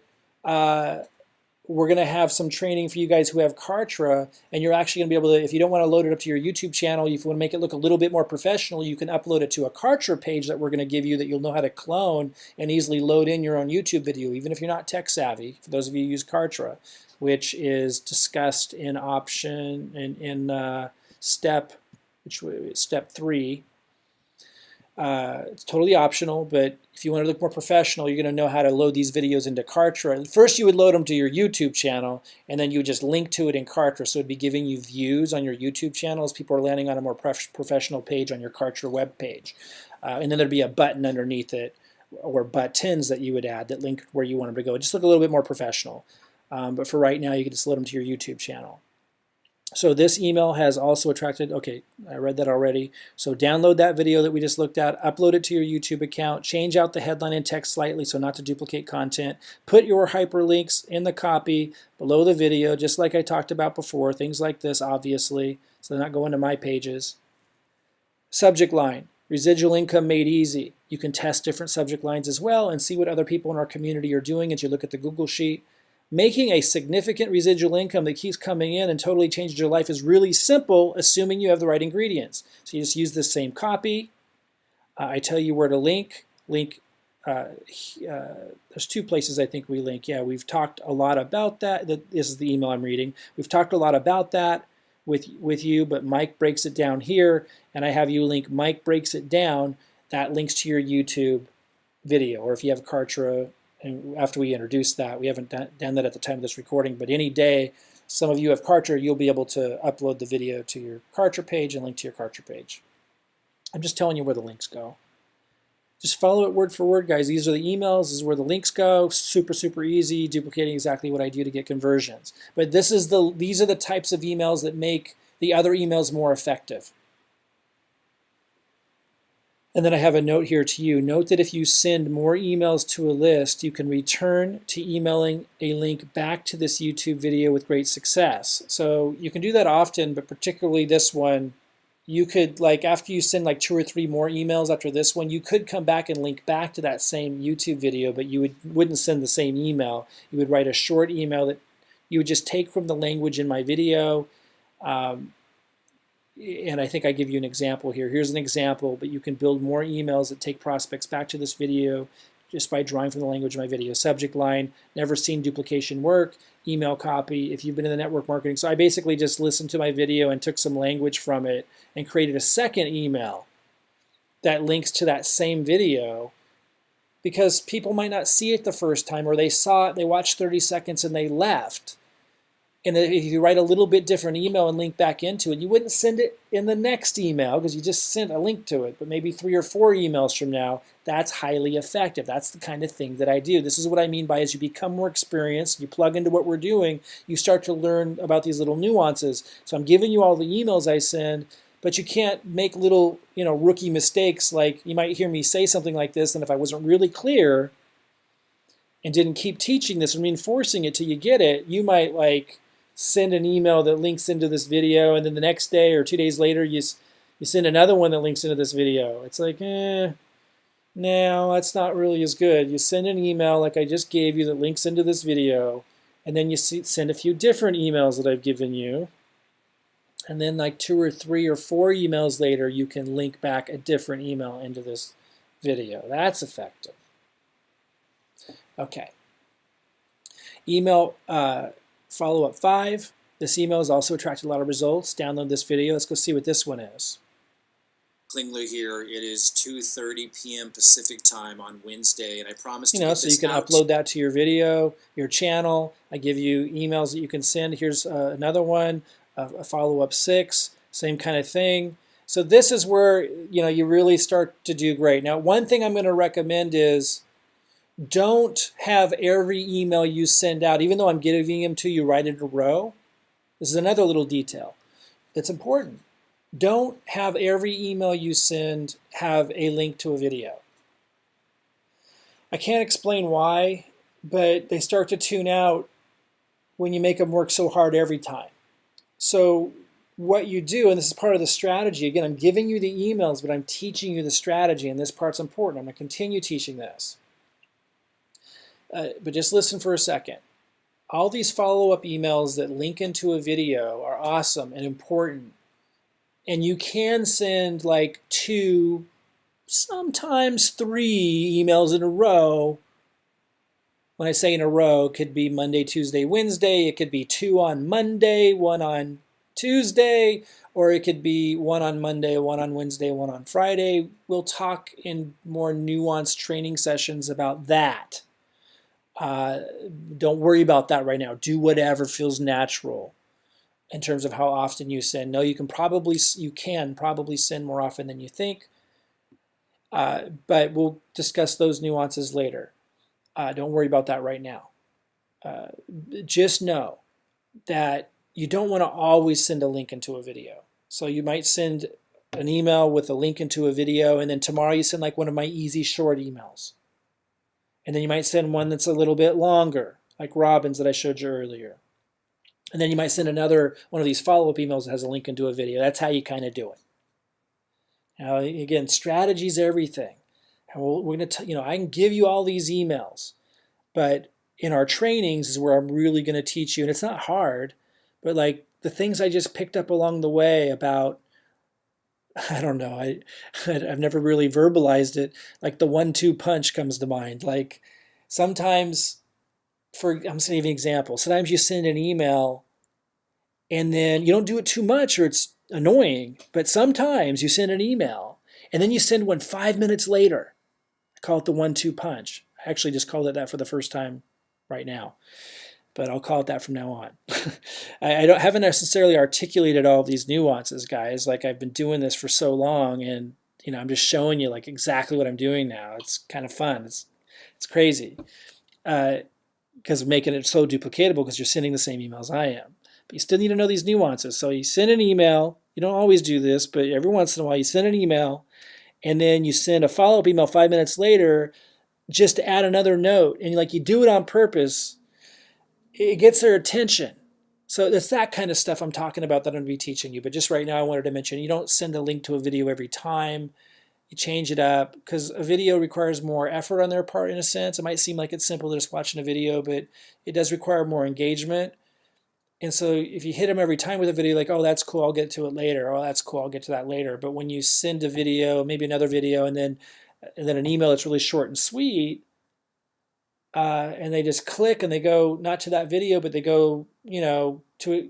we're going to have some training for you guys who have Kartra, and you're actually going to be able to, if you don't want to load it up to your YouTube channel, if you want to make it look a little bit more professional, you can upload it to a Kartra page that we're going to give you that you'll know how to clone and easily load in your own YouTube video, even if you're not tech savvy, for those of you who use Kartra, which is discussed in step 3. It's totally optional, but if you want to look more professional, you're going to know how to load these videos into Kartra. First, you would load them to your YouTube channel, and then you would just link to it in Kartra, so it would be giving you views on your YouTube channel as people are landing on a more professional page on your Kartra web page. And then there'd be a button underneath it, or buttons that you would add that link where you want them to go. Just look a little bit more professional. But for right now, you can just load them to your YouTube channel. So this email has also attracted, okay, I read that already. So download that video that we just looked at, upload it to your YouTube account, change out the headline and text slightly so not to duplicate content, put your hyperlinks in the copy below the video, just like I talked about before, things like this, obviously, so they're not going to my pages. Subject line, residual income made easy. You can test different subject lines as well and see what other people in our community are doing as you look at the Google Sheet. Making a significant residual income that keeps coming in and totally changes your life is really simple, assuming you have the right ingredients. So you just use the same copy. I tell you where to link. There's 2 places I think we link. Yeah, we've talked a lot about that. This is the email I'm reading. We've talked a lot about that with you, but Mike breaks it down here, and I have you link Mike breaks it down. That links to your YouTube video, or if you have Kartra. And after we introduce that, we haven't done that at the time of this recording, but any day, some of you have Kartra, you'll be able to upload the video to your Kartra page and link to your Kartra page. I'm just telling you where the links go. Just follow it word for word, guys. These are the emails. This is where the links go. Super, super easy, duplicating exactly what I do to get conversions. But these are the types of emails that make the other emails more effective. And then I have a note here to you. Note that if you send more emails to a list, you can return to emailing a link back to this YouTube video with great success. So you can do that often, but particularly this one, you could, like, after you send like 2 or 3 more emails after this one, you could come back and link back to that same YouTube video, but you wouldn't send the same email. You would write a short email that you would just take from the language in my video. And I think I give you an example here. Here's an example, but you can build more emails that take prospects back to this video just by drawing from the language of my video. Subject line, never seen duplication work. Email copy, if you've been in the network marketing. So I basically just listened to my video and took some language from it and created a second email that links to that same video because people might not see it the first time, or they saw it, they watched 30 seconds and they left. And if you write a little bit different email and link back into it, you wouldn't send it in the next email because you just sent a link to it. But maybe 3 or 4 emails from now, that's highly effective. That's the kind of thing that I do. This is what I mean by as you become more experienced, you plug into what we're doing, you start to learn about these little nuances. So I'm giving you all the emails I send, but you can't make little, rookie mistakes. Like you might hear me say something like this, and if I wasn't really clear and didn't keep teaching this and reinforcing it till you get it, you might send an email that links into this video, and then the next day or 2 days later you send another one that links into this video. It's like, no, that's not really as good. You send an email like I just gave you that links into this video, and then you send a few different emails that I've given you, and then 2 or 3 or 4 emails later you can link back a different email into this video. That's effective. Okay. Email follow-up 5. This email has also attracted a lot of results. Download this video. Let's go see what this one is. Klingler here. It is 2:30 p.m. Pacific time on Wednesday, and I promise to get So this you can out. upload that to your video, your channel. I give you emails that you can send. Here's another one, a follow-up 6, same kind of thing. So this is where you really start to do great. Now, one thing I'm going to recommend is don't have every email you send out, even though I'm giving them to you right in a row. This is another little detail that's important. Don't have every email you send have a link to a video. I can't explain why, but they start to tune out when you make them work so hard every time. So what you do, and this is part of the strategy, again, I'm giving you the emails, but I'm teaching you the strategy, and this part's important. I'm going to continue teaching this. But just listen for a second. All these follow-up emails that link into a video are awesome and important. And you can send 2, sometimes 3 emails in a row. When I say in a row, it could be Monday, Tuesday, Wednesday. It could be 2 on Monday, 1 on Tuesday, or it could be 1 on Monday, 1 on Wednesday, 1 on Friday. We'll talk in more nuanced training sessions about that. Don't worry about that right now. Do whatever feels natural in terms of how often you send. No, you can probably send more often than you think, but we'll discuss those nuances later. Don't worry about that right now. Just know that you don't want to always send a link into a video. So you might send an email with a link into a video, and then tomorrow you send one of my easy short emails. And then you might send one that's a little bit longer, like Robin's that I showed you earlier. And then you might send another one of these follow-up emails that has a link into a video. That's how you kind of do it. Now, again, strategy is everything. And we're going to, I can give you all these emails, but in our trainings is where I'm really going to teach you. And it's not hard, but the things I just picked up along the way about, I don't know, I've never really verbalized it. The 1-2 punch comes to mind. Sometimes, I'm going to give you an example. Sometimes you send an email and then you don't do it too much or it's annoying, but sometimes you send an email and then you send one 5 minutes later. I call it the 1-2 punch. I actually just called it that for the first time right now, but I'll call it that from now on. I haven't necessarily articulated all of these nuances, guys. I've been doing this for so long, and I'm just showing you exactly what I'm doing now. It's kind of fun. It's crazy because of making it so duplicatable because you're sending the same emails I am. But you still need to know these nuances. So you send an email. You don't always do this, but every once in a while you send an email, and then you send a follow-up email 5 minutes later just to add another note. And you do it on purpose. It gets their attention. So it's that kind of stuff I'm talking about that I'm going to be teaching you. But just right now I wanted to mention you don't send a link to a video every time. You change it up because a video requires more effort on their part in a sense. It might seem like it's simple to just watching a video, but it does require more engagement. And so if you hit them every time with a video, oh, that's cool, I'll get to it later. Oh, that's cool, I'll get to that later. But when you send a video, maybe another video, and then an email that's really short and sweet, and they just click and they go not to that video, but they go, to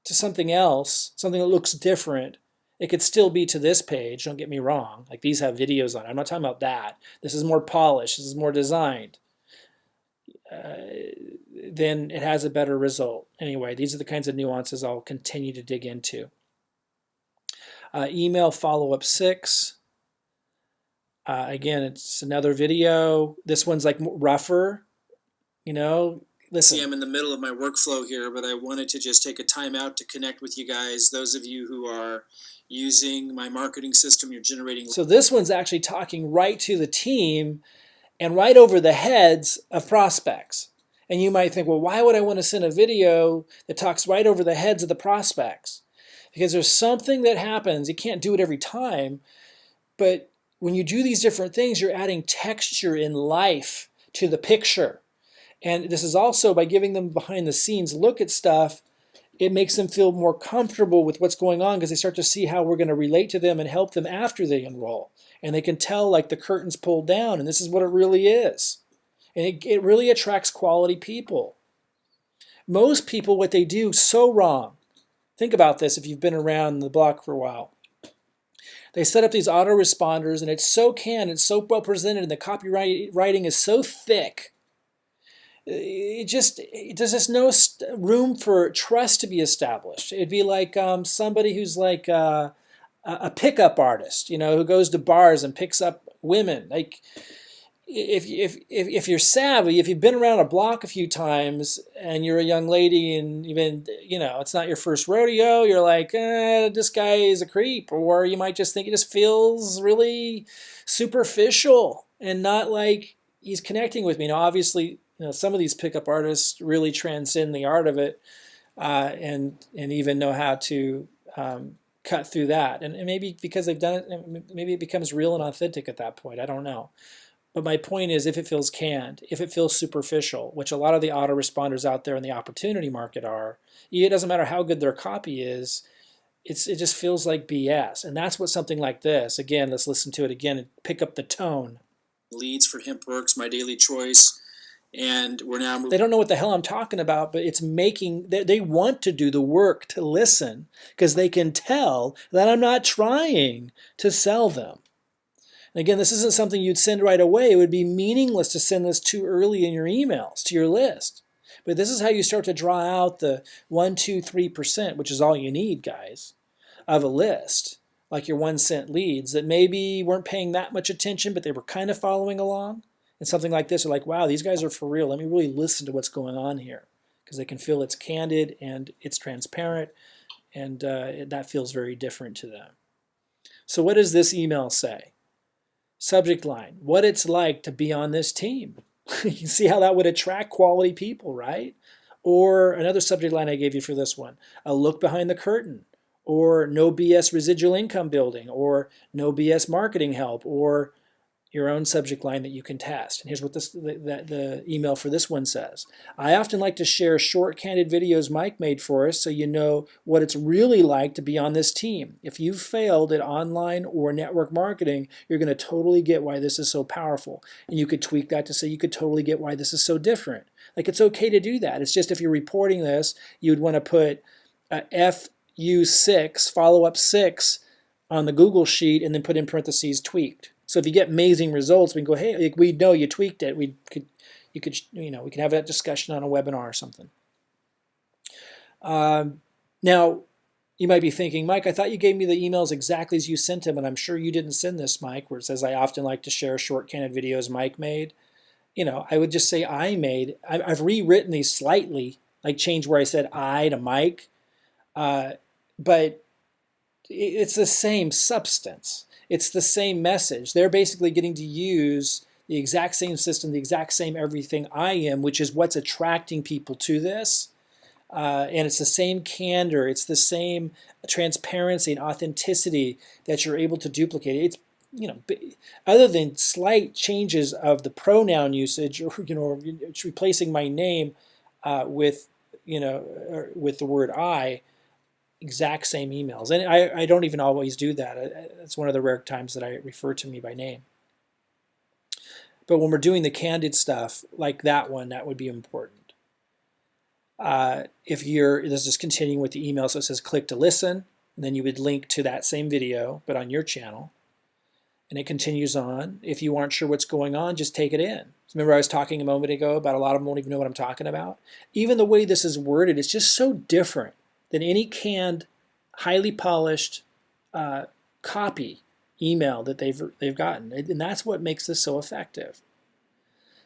something else, something that looks different, It could still be to this page, don't get me wrong. Like these have videos on it. I'm not talking about that. This is more polished. This is more designed. Then it has a better result. Anyway, these are the kinds of nuances I'll continue to dig into. Email follow-up 6. Again, it's another video. This one's like rougher, Listen. See, I'm in the middle of my workflow here, but I wanted to just take a time out to connect with you guys. Those of you who are using my marketing system, you're generating. So this one's actually talking right to the team and right over the heads of prospects. And you might think, well, why would I want to send a video that talks right over the heads of the prospects? Because there's something that happens. You can't do it every time, but when you do these different things, you're adding texture and life to the picture. And this is also by giving them behind the scenes look at stuff, it makes them feel more comfortable with what's going on because they start to see how we're going to relate to them and help them after they enroll. And they can tell like the curtain's pulled down and this is what it really is. And it really attracts quality people. Most people, what they do so wrong. Think about this if you've been around the block for a while. They set up these autoresponders and it's so canned, it's so well presented, and the copywriting is so thick. There's just no room for trust to be established. It'd be like somebody who's like a pickup artist, who goes to bars and picks up women. Like if you're savvy, if you've been around a block a few times and you're a young lady and even it's not your first rodeo, you're like this guy is a creep, or you might just think it just feels really superficial and not like he's connecting with me. Now, obviously. Some of these pickup artists really transcend the art of it and even know how to cut through that. And maybe because they've done it, maybe it becomes real and authentic at that point. I don't know. But my point is, if it feels canned, if it feels superficial, which a lot of the autoresponders out there in the opportunity market are, it doesn't matter how good their copy is, it just feels like BS. And that's what something like this, again, let's listen to it again and pick up the tone. Leads for Hempworx, MyDailyChoice. And we're now moving. They don't know what the hell I'm talking about, but it's making, they want to do the work to listen because they can tell that I'm not trying to sell them. And again, this isn't something you'd send right away. It would be meaningless to send this too early in your emails to your list. But this is how you start to draw out the 1, 2, 3%, which is all you need, guys, of a list, like your 1 cent leads that maybe weren't paying that much attention, but they were kind of following along. And something like this are like, wow, these guys are for real. Let me really listen to what's going on here because they can feel it's candid and it's transparent, and that feels very different to them. So what does this email say? Subject line, what it's like to be on this team. You can see how that would attract quality people, right? Or another subject line I gave you for this one, a look behind the curtain, or no BS residual income building, or no BS marketing help, or your own subject line that you can test. And here's what the email for this one says. I often like to share short, candid videos Mike made for us so you know what it's really like to be on this team. If you've failed at online or network marketing, you're going to totally get why this is so powerful. And you could tweak that to say you could totally get why this is so different. Like, it's okay to do that. It's just if you're reporting this, you'd want to put FU6, follow-up 6, on the Google sheet and then put in parentheses tweaked. So if you get amazing results, we can go, hey, we know you tweaked it. We could have that discussion on a webinar or something. Now, you might be thinking, Mike, I thought you gave me the emails exactly as you sent them, and I'm sure you didn't send this, Mike, where it says I often like to share short, candid videos Mike made. I would just say I made. I've rewritten these slightly, like change where I said I to Mike, but it's the same substance. It's the same message. They're basically getting to use the exact same system, the exact same everything I am, which is what's attracting people to this. And it's the same candor. It's the same transparency and authenticity that you're able to duplicate. It's, other than slight changes of the pronoun usage, or it's replacing my name with the word I. Exact same emails. And I don't even always do that. It's one of the rare times that I refer to me by name. But when we're doing the candid stuff, like that one, that would be important. This is continuing with the email, so it says click to listen. And then you would link to that same video, but on your channel. And it continues on. If you aren't sure what's going on, just take it in. Remember I was talking a moment ago about a lot of them won't even know what I'm talking about? Even the way this is worded, it's just so different than any canned, highly polished copy email that they've gotten. And that's what makes this so effective.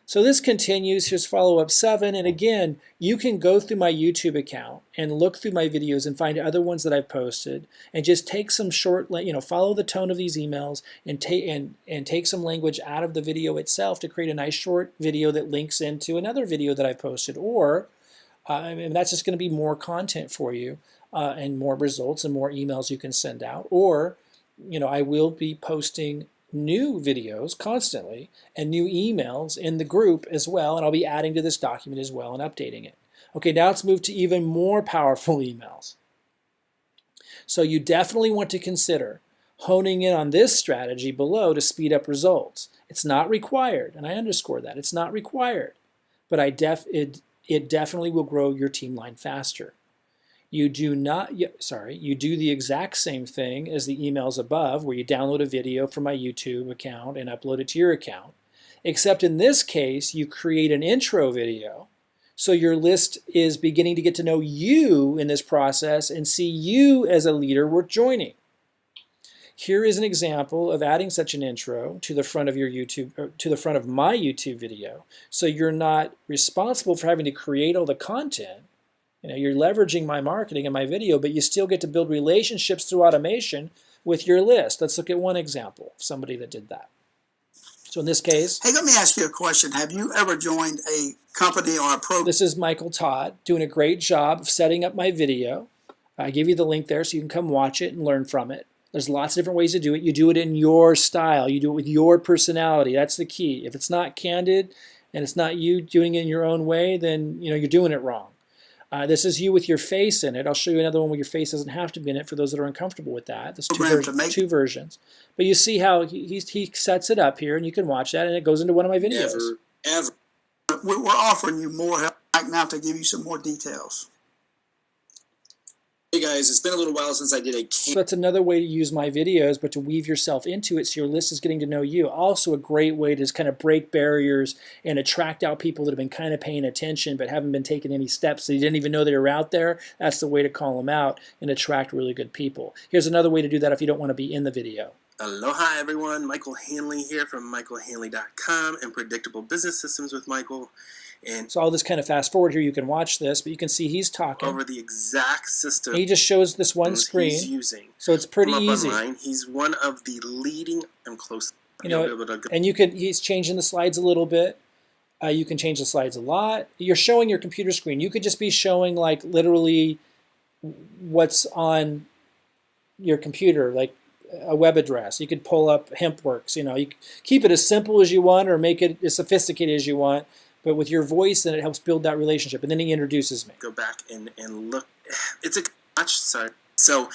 So this continues. Here's follow-up 7. And again, you can go through my YouTube account and look through my videos and find other ones that I've posted and just take some short, follow the tone of these emails and take some language out of the video itself to create a nice short video that links into another video that I've posted. Or, that's just going to be more content for you and more results and more emails you can send out. Or, I will be posting new videos constantly and new emails in the group as well, and I'll be adding to this document as well and updating it. Okay, now let's move to even more powerful emails. So you definitely want to consider honing in on this strategy below to speed up results. It's not required, and I underscore that. It's not required, but it definitely will grow your team line faster. You do the exact same thing as the emails above where you download a video from my YouTube account and upload it to your account. Except in this case, you create an intro video so your list is beginning to get to know you in this process and see you as a leader worth joining. Here is an example of adding such an intro to the front of your YouTube, or to the front of my YouTube video. So you're not responsible for having to create all the content. You're leveraging my marketing and my video, but you still get to build relationships through automation with your list. Let's look at one example of somebody that did that. So in this case, hey, let me ask you a question. Have you ever joined a company or a program? This is Michael Todd doing a great job of setting up my video. I give you the link there so you can come watch it and learn from it. There's lots of different ways to do it. You do it in your style. You do it with your personality. That's the key. If it's not candid and it's not you doing it in your own way, then you're doing it wrong. This is you with your face in it. I'll show you another one where your face doesn't have to be in it for those that are uncomfortable with that. There's two versions. But you see how he sets it up here, and you can watch that, and it goes into one of my videos. Ever. We're offering you more help right now to give you some more details. Hey guys, it's been a little while since I did a So that's another way to use my videos, but to weave yourself into it so your list is getting to know you. Also a great way to just kind of break barriers and attract out people that have been kind of paying attention but haven't been taking any steps. So you didn't even know they were out there. That's the way to call them out and attract really good people. Here's another way to do that if you don't want to be in the video. Aloha everyone, Michael Hanley here from michaelhanley.com and Predictable Business Systems with Michael. And so I'll just kind of fast forward here. You can watch this, but you can see he's talking. Over the exact system. He just shows this one screen. He's using. So it's pretty easy. Online. He's one of the leading, I'm close. And he's changing the slides a little bit. You can change the slides a lot. You're showing your computer screen. You could just be showing like literally what's on your computer, like a web address. You could pull up Hempworx. You keep it as simple as you want or make it as sophisticated as you want. But with your voice, then it helps build that relationship. And then he introduces me. Go back and look. It's a watch. Sorry. So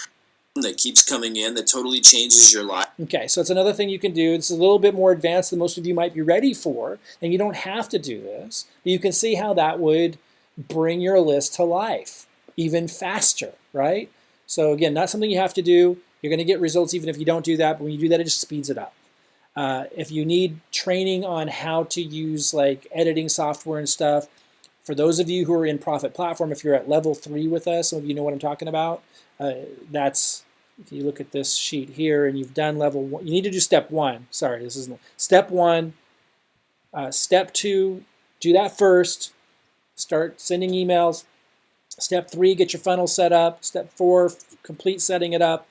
that keeps coming in that totally changes your life. Okay, so it's another thing you can do. It's a little bit more advanced than most of you might be ready for, and you don't have to do this. But you can see how that would bring your list to life even faster, right? So again, not something you have to do. You're going to get results even if you don't do that, but when you do that, it just speeds it up. If you need training on how to use like editing software and stuff, for those of you who are in Profit Platform, if you're at level 3 with us, some of you know what I'm talking about. That's, if you look at this sheet here and you've done level 1, you need to do step 1. Sorry, this isn't step 1. Step 2, do that first. Start sending emails. Step 3, get your funnel set up. Step 4, complete setting it up.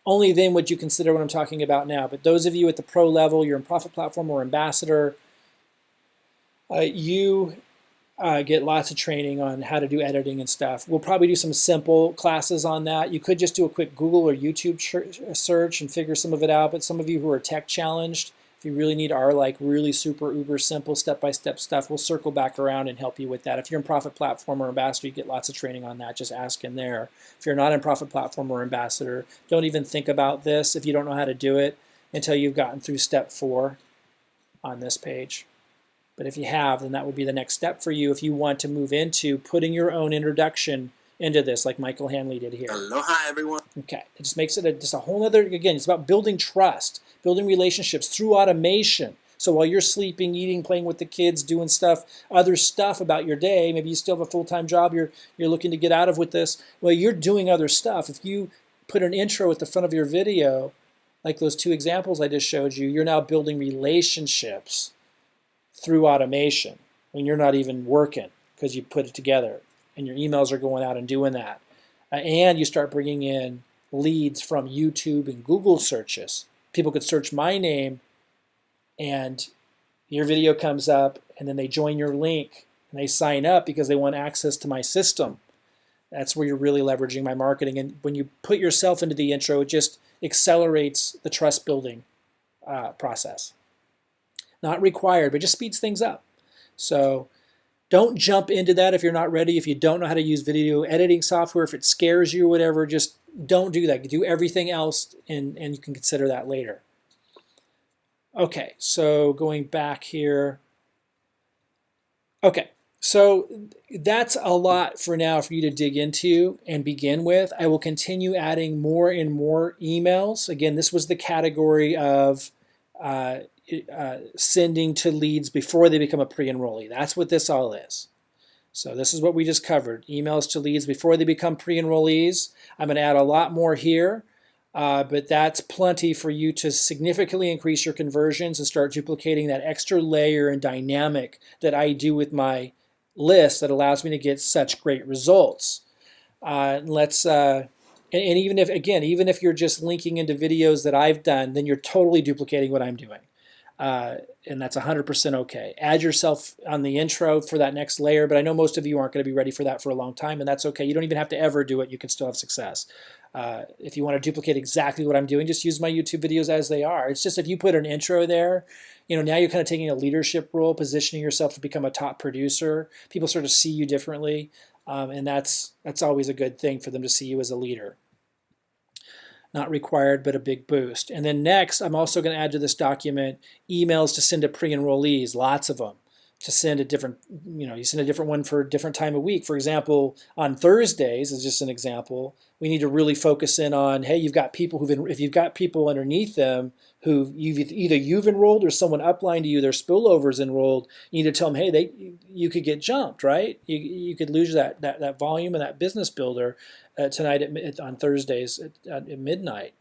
Only then would you consider what I'm talking about now. But those of you at the pro level, you're in Profit Platform or Ambassador, you get lots of training on how to do editing and stuff. We'll probably do some simple classes on that. You could just do a quick Google or YouTube search and figure some of it out. But some of you who are tech challenged, if you really need our like really super uber simple step-by-step stuff, we'll circle back around and help you with that. If you're in Profit Platform or Ambassador, you get lots of training on that. Just ask in there. If you're not in Profit Platform or Ambassador, don't even think about this if you don't know how to do it until you've gotten through step 4 on this page. But if you have, then that would be the next step for you if you want to move into putting your own introduction into this like Michael Hanley did here. aloha everyone. Okay, it just makes it just a whole other, again, it's about building trust, building relationships through automation. So while you're sleeping, eating, playing with the kids, doing stuff, other stuff about your day, maybe you still have a full-time job you're looking to get out of with this, well, you're doing other stuff. If you put an intro at the front of your video, like those 2 examples I just showed you, you're now building relationships through automation when you're not even working because you put it together and your emails are going out and doing that. And you start bringing in leads from YouTube and Google searches. People could search my name and your video comes up and then they join your link and they sign up because they want access to my system. That's where you're really leveraging my marketing. And when you put yourself into the intro, it just accelerates the trust building process. Not required, but just speeds things up. So don't jump into that if you're not ready. If you don't know how to use video editing software, if it scares you or whatever, just don't do that. Do everything else and you can consider that later. Okay, so going back here. Okay, so that's a lot for now for you to dig into and begin with. I will continue adding more and more emails. Again, this was the category of sending to leads before they become a pre-enrollee. That's what this all is. So this is what we just covered. Emails to leads before they become pre-enrollees. I'm going to add a lot more here, but that's plenty for you to significantly increase your conversions and start duplicating that extra layer and dynamic that I do with my list that allows me to get such great results. And even if you're just linking into videos that I've done, then you're totally duplicating what I'm doing. And that's 100% okay. Add yourself on the intro for that next layer, but I know most of you aren't going to be ready for that for a long time, and that's okay. You don't even have to ever do it. You can still have success. If you want to duplicate exactly what I'm doing, just use my YouTube videos as they are. It's just if you put an intro there, now you're kind of taking a leadership role, positioning yourself to become a top producer. People sort of see you differently, and that's always a good thing for them to see you as a leader. Not required, but a big boost. And then next, I'm also going to add to this document emails to send to pre-enrollees, lots of them, to send a different, you send a different one for a different time of week. For example, on Thursdays, as just an example, we need to really focus in on, hey, you've got people if you've got people underneath them who you've enrolled or someone upline to you, their spillovers enrolled, you need to tell them, hey, you could get jumped, right? You could lose that volume and that business builder tonight on Thursdays at midnight.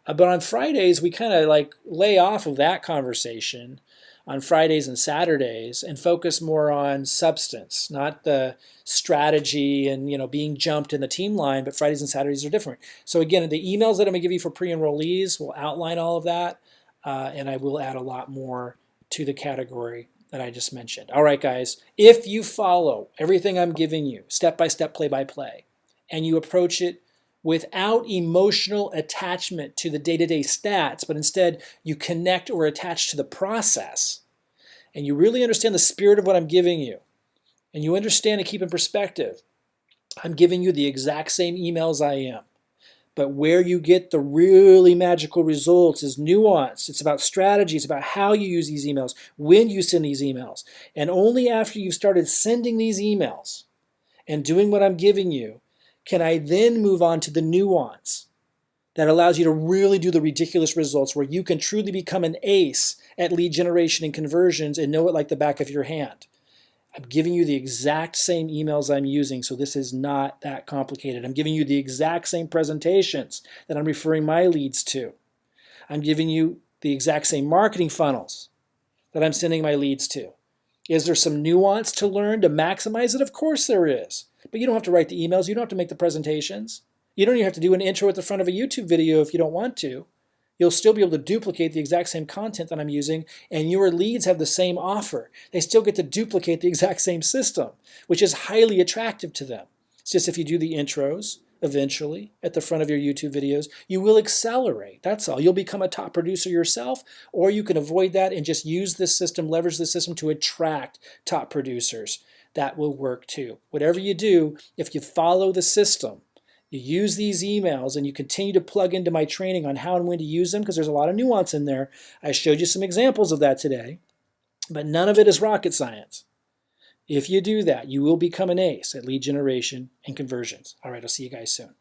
But on Fridays, we kind of like lay off of that conversation on Fridays and Saturdays and focus more on substance, not the strategy and being jumped in the team line, but Fridays and Saturdays are different. So again, the emails that I'm going to give you for pre-enrollees will outline all of that, and I will add a lot more to the category that I just mentioned. All right, guys, if you follow everything I'm giving you, step-by-step, play-by-play, and you approach it without emotional attachment to the day-to-day stats, but instead you connect or attach to the process, and you really understand the spirit of what I'm giving you, and you understand and keep in perspective, I'm giving you the exact same emails I am. But where you get the really magical results is nuance. It's about strategy. It's about how you use these emails, when you send these emails. And only after you've started sending these emails and doing what I'm giving you, can I then move on to the nuance that allows you to really do the ridiculous results where you can truly become an ace at lead generation and conversions and know it like the back of your hand. I'm giving you the exact same emails I'm using, so this is not that complicated. I'm giving you the exact same presentations that I'm referring my leads to. I'm giving you the exact same marketing funnels that I'm sending my leads to. Is there some nuance to learn to maximize it? Of course there is. But you don't have to write the emails. You don't have to make the presentations. You don't even have to do an intro at the front of a YouTube video if you don't want to. You'll still be able to duplicate the exact same content that I'm using, and your leads have the same offer. They still get to duplicate the exact same system, which is highly attractive to them. It's just if you do the intros eventually at the front of your YouTube videos, you will accelerate. That's all. You'll become a top producer yourself, or you can avoid that and just use this system, leverage this system to attract top producers. That will work too. Whatever you do, if you follow the system, you use these emails and you continue to plug into my training on how and when to use them, because there's a lot of nuance in there. I showed you some examples of that today, but none of it is rocket science. If you do that, you will become an ace at lead generation and conversions. All right, I'll see you guys soon.